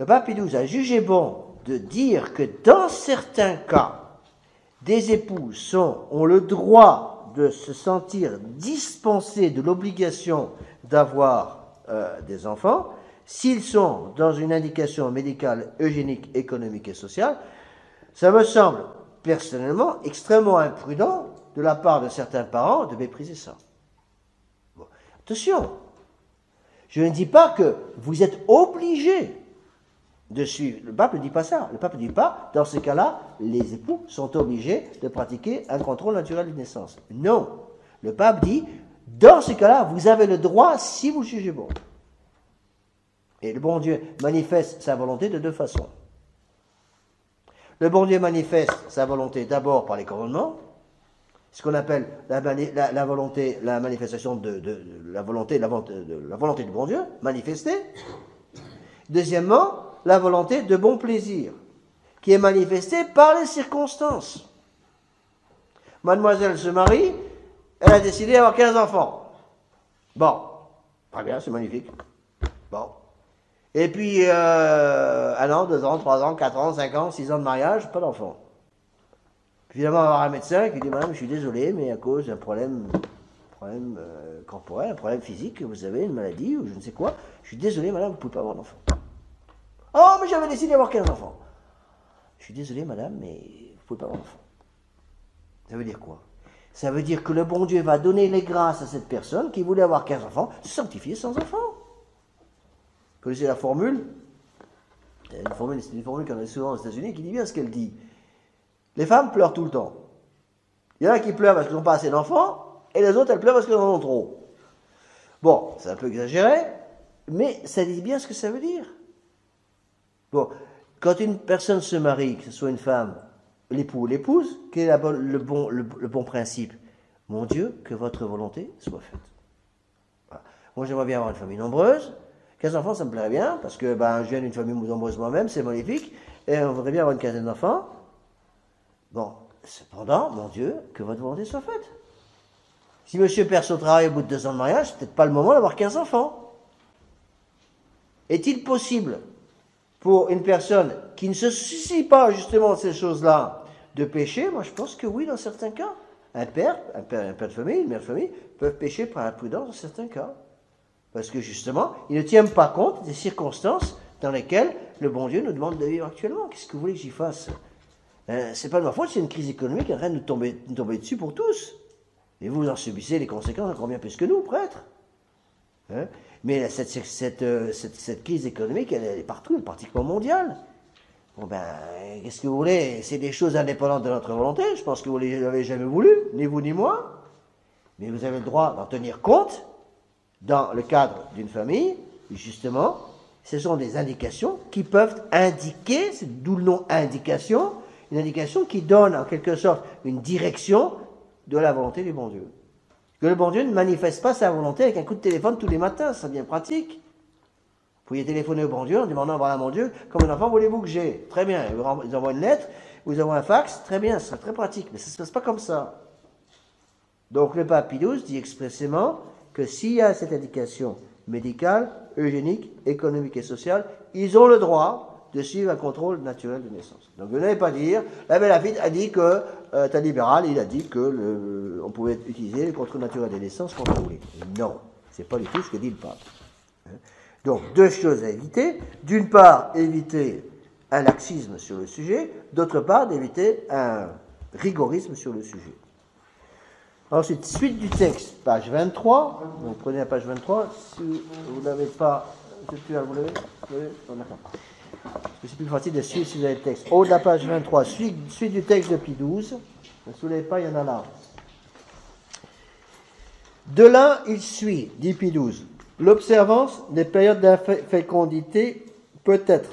le pape Pie XII a jugé bon de dire que dans certains cas, des époux ont le droit de se sentir dispensés de l'obligation d'avoir des enfants, s'ils sont dans une indication médicale, eugénique, économique et sociale. Ça me semble personnellement extrêmement imprudent de la part de certains parents de mépriser ça. Bon. Attention, je ne dis pas que vous êtes obligés de suivre. Le pape ne dit pas ça. Le pape ne dit pas, dans ce cas-là, les époux sont obligés de pratiquer un contrôle naturel de naissance. Non. Le pape dit, dans ce cas-là, vous avez le droit si vous jugez bon. Et le bon Dieu manifeste sa volonté de deux façons. Le bon Dieu manifeste sa volonté d'abord par les commandements, ce qu'on appelle la volonté, la manifestation de la volonté du bon Dieu, manifestée. Deuxièmement, la volonté de bon plaisir, qui est manifestée par les circonstances. Mademoiselle se marie, elle a décidé d'avoir 15 enfants. Bon, très bien, c'est magnifique. Bon. Et puis, 1 an, 2 ans, 3 ans, 4 ans, 5 ans, 6 ans de mariage, pas d'enfant. Puis finalement, avoir un médecin qui dit « Madame, je suis désolé, mais à cause d'un problème corporel, un problème physique, vous avez une maladie ou je ne sais quoi, je suis désolé, madame, vous ne pouvez pas avoir d'enfant. » Oh, mais j'avais décidé d'avoir 15 enfants. Je suis désolé, madame, mais vous ne pouvez pas avoir d'enfant. Ça veut dire quoi? Ça veut dire que le bon Dieu va donner les grâces à cette personne qui voulait avoir 15 enfants, se sanctifier sans enfants. Vous connaissez la formule? C'est une formule qu'on a souvent aux États-Unis qui dit bien ce qu'elle dit. Les femmes pleurent tout le temps. Il y en a qui pleurent parce qu'ils n'ont pas assez d'enfants, et les autres, elles pleurent parce qu'elles en ont trop. Bon, c'est un peu exagéré, mais ça dit bien ce que ça veut dire. Bon, quand une personne se marie, que ce soit une femme, l'époux ou l'épouse, quel est le bon principe? Mon Dieu, que votre volonté soit faite. Voilà. Moi, j'aimerais bien avoir une famille nombreuse. 15 enfants, ça me plairait bien, parce que je viens d'une famille nombreuse moi-même, c'est magnifique, et on voudrait bien avoir une quinzaine d'enfants. Bon, cependant, mon Dieu, que votre volonté soit faite. Si monsieur perd son travail au bout de 2 ans de mariage, c'est peut-être pas le moment d'avoir 15 enfants. Est-il possible pour une personne qui ne se soucie pas justement de ces choses-là de pécher? Moi, je pense que oui, dans certains cas. Un père de famille, une mère de famille, peuvent pécher par imprudence dans certains cas. Parce que justement, ils ne tiennent pas compte des circonstances dans lesquelles le bon Dieu nous demande de vivre actuellement. Qu'est-ce que vous voulez que j'y fasse? C'est pas de ma faute, c'est une crise économique qui est en train de nous tomber dessus pour tous. Et vous en subissez les conséquences encore bien plus que nous, prêtres. Mais cette crise économique, elle est partout, elle est pratiquement mondiale. Bon qu'est-ce que vous voulez? C'est des choses indépendantes de notre volonté. Je pense que vous ne l'avez jamais voulu, ni vous ni moi. Mais vous avez le droit d'en tenir compte dans le cadre d'une famille. Et justement, ce sont des indications qui peuvent indiquer, c'est d'où le nom indication, une indication qui donne en quelque sorte une direction de la volonté du bon Dieu. Que le bon Dieu ne manifeste pas sa volonté avec un coup de téléphone tous les matins, ça devient pratique. Vous pourriez téléphoner au bon Dieu en demandant voilà mon Dieu, combien d'enfants voulez-vous que j'ai? Très bien, ils envoient une lettre, vous envoient un fax, très bien, ce serait très pratique, mais ça ne se passe pas comme ça. Donc le pape Pie XII dit expressément que s'il y a cette indication médicale, eugénique, économique et sociale, ils ont le droit de suivre un contrôle naturel de naissance. Donc vous n'allez pas dire, l'abbé Laffitte a dit que, un libéral, il a dit que on pouvait utiliser le contrôle naturel des naissances quand on voulait. Non, c'est pas du tout ce que dit le pape. Donc, deux choses à éviter. D'une part, éviter un laxisme sur le sujet. D'autre part, d'éviter un rigorisme sur le sujet. Ensuite, suite du texte, page 23. Donc, prenez la page 23. Si vous n'avez pas... vous l'avez? Non, d'accord. C'est plus facile de suivre si vous avez le texte. Au haut de la page 23, suite du texte de Pie XII. Ne soulevez pas, il y en a là. De là, il suit, dit Pie XII, l'observance des périodes d'infécondité peut être...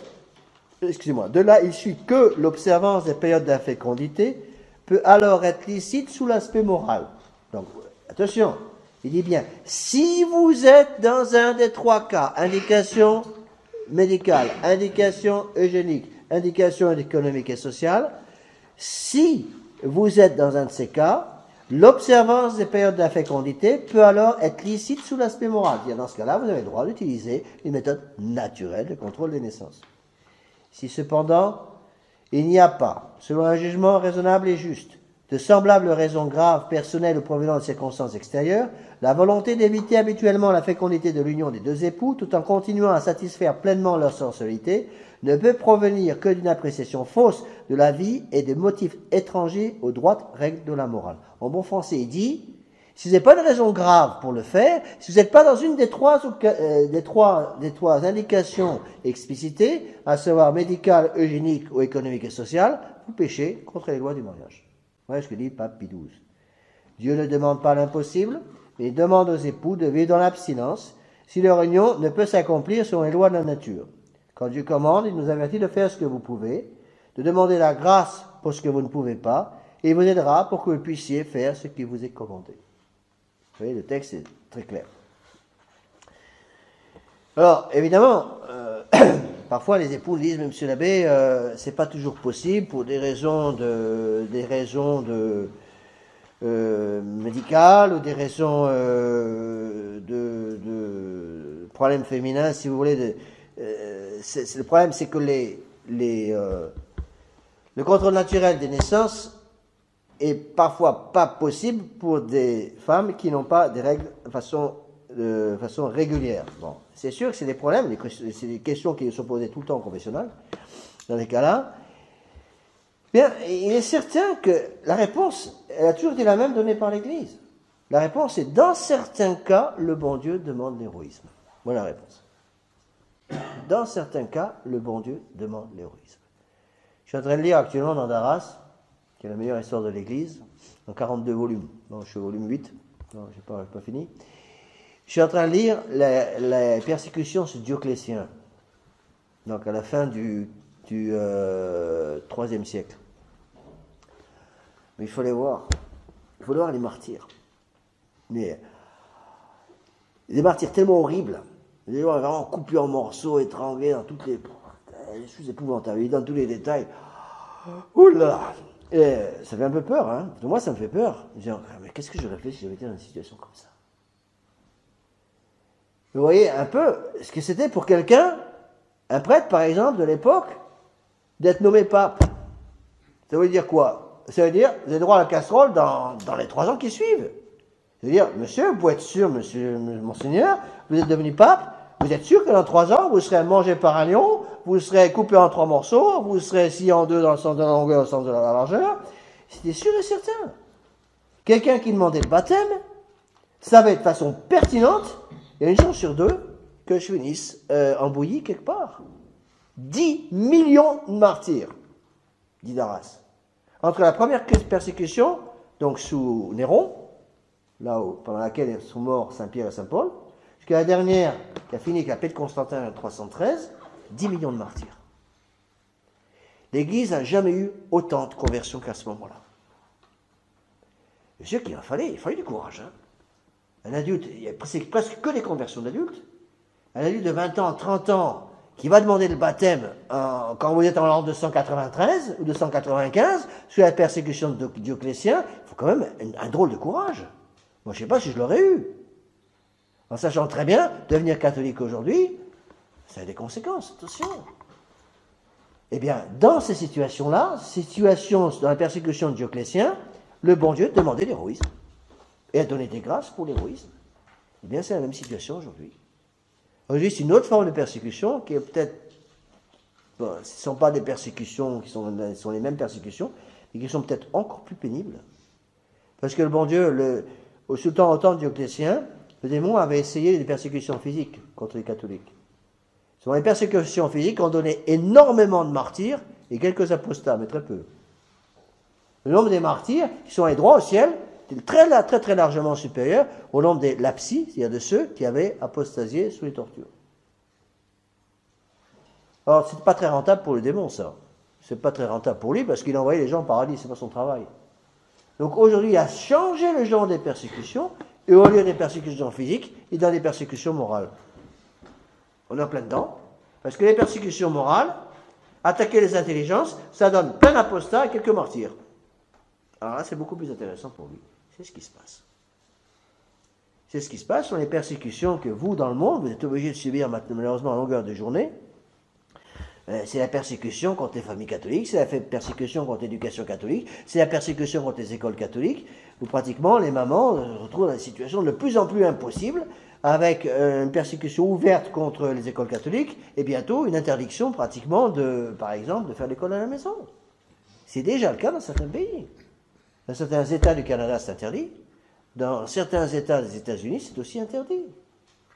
Excusez-moi. De là, il suit que l'observance des périodes d'infécondité peut alors être licite sous l'aspect moral. Donc, attention, il dit bien, si vous êtes dans un des trois cas, indication médicale, indication eugénique, indication économique et sociale, si vous êtes dans un de ces cas, l'observance des périodes d'infécondité peut alors être licite sous l'aspect moral. C'est-à-dire, dans ce cas-là, vous avez le droit d'utiliser les méthodes naturelles de contrôle des naissances. Si cependant, il n'y a pas, selon un jugement raisonnable et juste, de semblables raisons graves, personnelles ou provenant de circonstances extérieures, la volonté d'éviter habituellement la fécondité de l'union des deux époux, tout en continuant à satisfaire pleinement leur sensualité, ne peut provenir que d'une appréciation fausse de la vie et des motifs étrangers aux droites règles de la morale. En bon français, il dit, si vous n'avez pas de raison grave pour le faire, si vous n'êtes pas dans une des trois indications explicitées, à savoir médicale, eugénique ou économique et sociale, vous péchez contre les lois du mariage. Voilà ce que dit Pape Pie XII. Dieu ne demande pas l'impossible, mais il demande aux époux de vivre dans l'abstinence si leur union ne peut s'accomplir selon les lois de la nature. Quand Dieu commande, il nous avertit de faire ce que vous pouvez, de demander la grâce pour ce que vous ne pouvez pas, et il vous aidera pour que vous puissiez faire ce qui vous est commandé. Vous voyez, le texte est très clair. Alors, évidemment, parfois les époux disent, mais monsieur l'abbé, c'est pas toujours possible pour des raisons médicales ou des raisons de problèmes féminins, si vous voulez. Le problème, c'est que le contrôle naturel des naissances est parfois pas possible pour des femmes qui n'ont pas des règles de façon régulière. Bon, c'est sûr que c'est des problèmes, c'est des questions qui sont posées tout le temps au confessionnal. Dans les cas-là, bien, il est certain que la réponse, elle a toujours été la même donnée par l'Église. La réponse est, dans certains cas, le bon Dieu demande l'héroïsme. Voilà la réponse. Dans certains cas, le bon Dieu demande l'héroïsme. Je suis en train de lire actuellement dans Daras, qui est la meilleure histoire de l'Église, en 42 volumes. Bon, je suis au volume 8, non, je n'ai pas fini. Je suis en train de lire la persécution sur Dioclétien, donc à la fin du IIIe siècle. Mais il faut les voir. Il faut voir les martyrs. Mais des martyrs tellement horribles, des gens vraiment coupés en morceaux, étranglés dans toutes les choses épouvantables, dans tous les détails. Oula! Et ça fait un peu peur, hein. Moi, ça me fait peur. Je dis, mais qu'est-ce que j'aurais fait si j'avais été dans une situation comme ça? Vous voyez un peu ce que c'était pour quelqu'un, un prêtre par exemple de l'époque, d'être nommé pape. Ça veut dire quoi? Ça veut dire, vous avez droit à la casserole dans les 3 ans qui suivent. Ça veut dire, monsieur, vous pouvez être sûr, monseigneur, vous êtes devenu pape, vous êtes sûr que dans 3 ans, vous serez mangé par un lion, vous serez coupé en 3 morceaux, vous serez scié en 2 dans le sens de la longueur, dans le sens de la largeur. C'était sûr et certain. Quelqu'un qui demandait le baptême savait de façon pertinente, il y a une chance sur 2 que je finisse en bouillie quelque part. 10 millions de martyrs, dit Daras. Entre la première persécution, donc sous Néron, là où, pendant laquelle sont morts Saint-Pierre et Saint-Paul, jusqu'à la dernière, qui a fini avec la paix de Constantin en 313, 10 millions de martyrs. L'Église n'a jamais eu autant de conversions qu'à ce moment-là. C'est sûr qu'il fallait du courage. Hein. Un adulte, c'est presque que des conversions d'adultes. Un adulte de 20 ans, 30 ans, qui va demander le baptême quand vous êtes en l'an 293 ou 295, sous la persécution de Dioclétien, il faut quand même un drôle de courage. Moi, je ne sais pas si je l'aurais eu. En sachant très bien, devenir catholique aujourd'hui, ça a des conséquences, attention. Eh bien, dans ces situations-là, dans la persécution de Dioclétien, le bon Dieu demandait l'héroïsme et a donné des grâces pour l'héroïsme. Eh bien, c'est la même situation aujourd'hui. Aujourd'hui, c'est une autre forme de persécution qui est peut-être, bon, ce ne sont pas des persécutions qui sont les mêmes persécutions, mais qui sont peut-être encore plus pénibles. Parce que le bon Dieu, au temps de Dioclétien, le démon avait essayé des persécutions physiques contre les catholiques. Ce sont les persécutions physiques qui ont donné énormément de martyrs et quelques apostats, mais très peu. Le nombre des martyrs qui sont allés droit au ciel est très largement supérieur au nombre des lapsis, c'est-à-dire de ceux qui avaient apostasié sous les tortures. Alors, c'est pas très rentable pour le démon, ça. C'est pas très rentable pour lui parce qu'il envoyait les gens au paradis, c'est pas son travail. Donc aujourd'hui, il a changé le genre des persécutions, et au lieu des persécutions physiques, il donne des persécutions morales. On est en plein dedans, parce que les persécutions morales, attaquer les intelligences, ça donne plein d'apostats et quelques martyrs. Alors là, c'est beaucoup plus intéressant pour lui. C'est ce qui se passe. C'est ce qui se passe, ce sont les persécutions que vous, dans le monde, vous êtes obligés de subir malheureusement à longueur de journée. C'est la persécution contre les familles catholiques, c'est la persécution contre l'éducation catholique, c'est la persécution contre les écoles catholiques, où pratiquement les mamans se retrouvent dans une situation de plus en plus impossible, avec une persécution ouverte contre les écoles catholiques, et bientôt une interdiction pratiquement par exemple, de faire l'école à la maison. C'est déjà le cas dans certains pays. Dans certains États du Canada, c'est interdit. Dans certains États des États-Unis, c'est aussi interdit.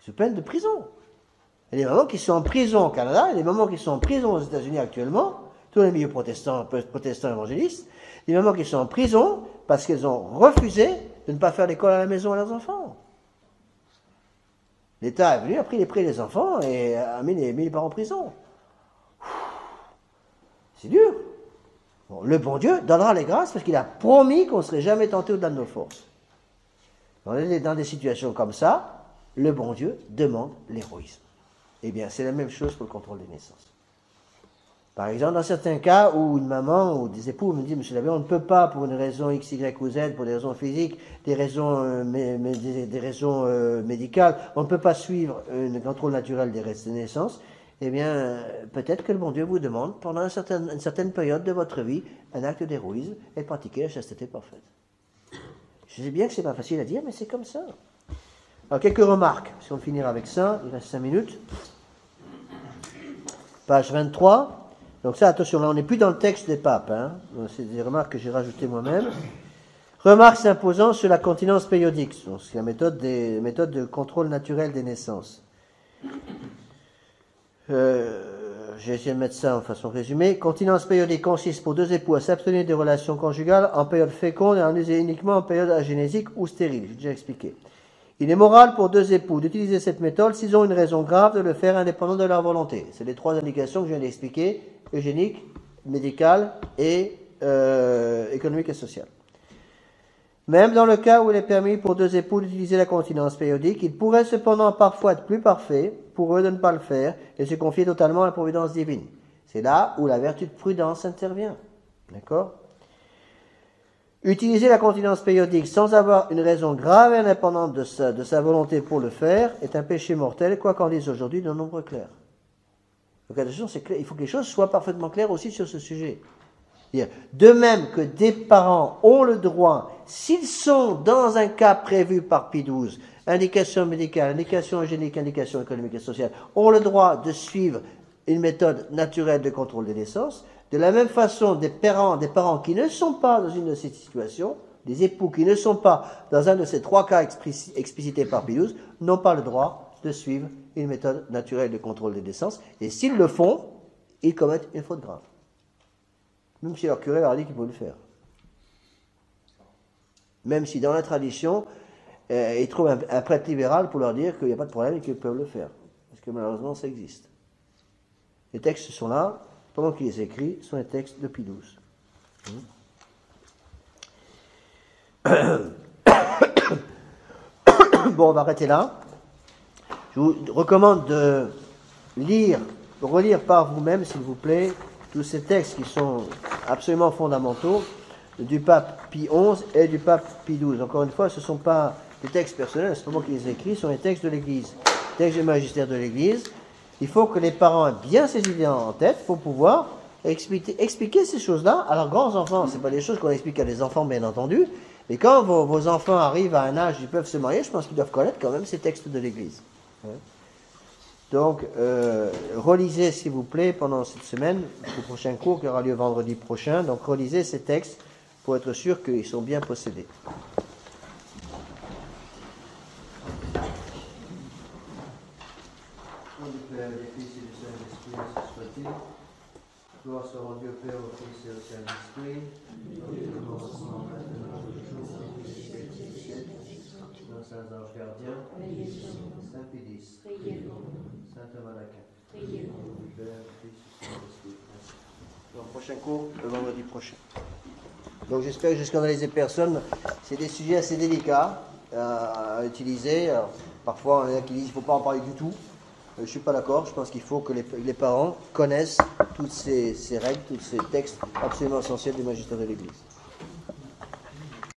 Sous peine de prison. Il y a des mamans qui sont en prison au Canada, il y a des mamans qui sont en prison aux États-Unis actuellement, tous les milieux protestants évangélistes, des mamans qui sont en prison parce qu'elles ont refusé de ne pas faire l'école à la maison à leurs enfants. L'État est venu, a pris les prix des enfants et a mis les parents en prison. C'est dur. Bon, le bon Dieu donnera les grâces parce qu'il a promis qu'on ne serait jamais tenté au-delà de nos forces. Dans des situations comme ça, le bon Dieu demande l'héroïsme. Eh bien, c'est la même chose pour le contrôle des naissances. Par exemple, dans certains cas où une maman ou des époux me disent, Monsieur l'abbé, on ne peut pas, pour une raison X, Y ou Z, pour des raisons physiques, des raisons médicales, on ne peut pas suivre un contrôle naturel des naissances, eh bien, peut-être que le bon Dieu vous demande, pendant une certaine période de votre vie, un acte d'héroïsme et pratiquer la chasteté parfaite. Je sais bien que c'est pas facile à dire, mais c'est comme ça. Alors, quelques remarques, si on finira avec ça, il reste 5 minutes. Page 23. Donc ça, attention, là, on n'est plus dans le texte des papes. Hein. C'est des remarques que j'ai rajoutées moi-même. Remarques s'imposant sur la continence périodique. C'est la méthode de contrôle naturel des naissances. J'ai essayé de mettre ça en façon résumée. Continence périodique consiste pour deux époux à s'abstenir des relations conjugales en période féconde et en user uniquement en période agénésique ou stérile. J'ai déjà expliqué. Il est moral pour deux époux d'utiliser cette méthode s'ils ont une raison grave de le faire indépendant de leur volonté. C'est les trois indications que je viens d'expliquer, eugénique, médicale et économique et sociale. Même dans le cas où il est permis pour deux époux d'utiliser la continence périodique, il pourrait cependant parfois être plus parfait pour eux de ne pas le faire et se confier totalement à la providence divine. C'est là où la vertu de prudence intervient. D'accord ? Utiliser la continence périodique sans avoir une raison grave et indépendante de sa volonté pour le faire est un péché mortel, quoi qu'en disent aujourd'hui de nombreux clercs. Donc attention, c'est clair, il faut que les choses soient parfaitement claires aussi sur ce sujet. De même que des parents ont le droit, s'ils sont dans un cas prévu par Pie XII, indication médicale, indication hygiénique, indication économique et sociale, ont le droit de suivre une méthode naturelle de contrôle des naissances. De la même façon, des parents qui ne sont pas dans une de ces situations, des époux qui ne sont pas dans un de ces trois cas explicités par Pie XII, n'ont pas le droit de suivre une méthode naturelle de contrôle des naissances. Et s'ils le font, ils commettent une faute grave. Même si leur curé leur a dit qu'ils pouvaient le faire. Même si dans la tradition, ils trouvent un prêtre libéral pour leur dire qu'il n'y a pas de problème et qu'ils peuvent le faire. Parce que malheureusement, ça existe. Les textes sont là. Pendant qu'il les écrit, sont les textes de Pie XII. Bon, on va arrêter là. Je vous recommande de relire par vous-même, s'il vous plaît, tous ces textes qui sont absolument fondamentaux du pape Pie XI et du pape Pie XII. Encore une fois, ce ne sont pas des textes personnels, c'est pas moi qui les écris, ce sont les textes de l'Église, textes du magistère de l'Église. Il faut que les parents aient bien ces idées en tête pour pouvoir expliquer ces choses-là à leurs grands-enfants. Ce n'est pas des choses qu'on explique à des enfants, bien entendu, mais quand vos enfants arrivent à un âge où ils peuvent se marier, je pense qu'ils doivent connaître quand même ces textes de l'Église. Donc, relisez s'il vous plaît pendant cette semaine, le prochain cours qui aura lieu vendredi prochain. Donc, relisez ces textes pour être sûr qu'ils sont bien possédés. Au nom du Père, du Fils et du Saint-Esprit, ainsi soit-il. Gloire soit rendue au Père, au Fils et au Saint-Esprit. Nos saints anges gardiens, Saint Pédis, Saint Thomas d'Aquin. Père, Fils et Saint-Esprit. Donc, prochain cours, le vendredi prochain. Donc j'espère que je ne scandalise personne. C'est des sujets assez délicats à utiliser. Alors, parfois, il y en a qui disent qu'il ne faut pas en parler du tout. Je ne suis pas d'accord. Je pense qu'il faut que les parents connaissent toutes ces règles, tous ces textes absolument essentiels du magistère de l'Église.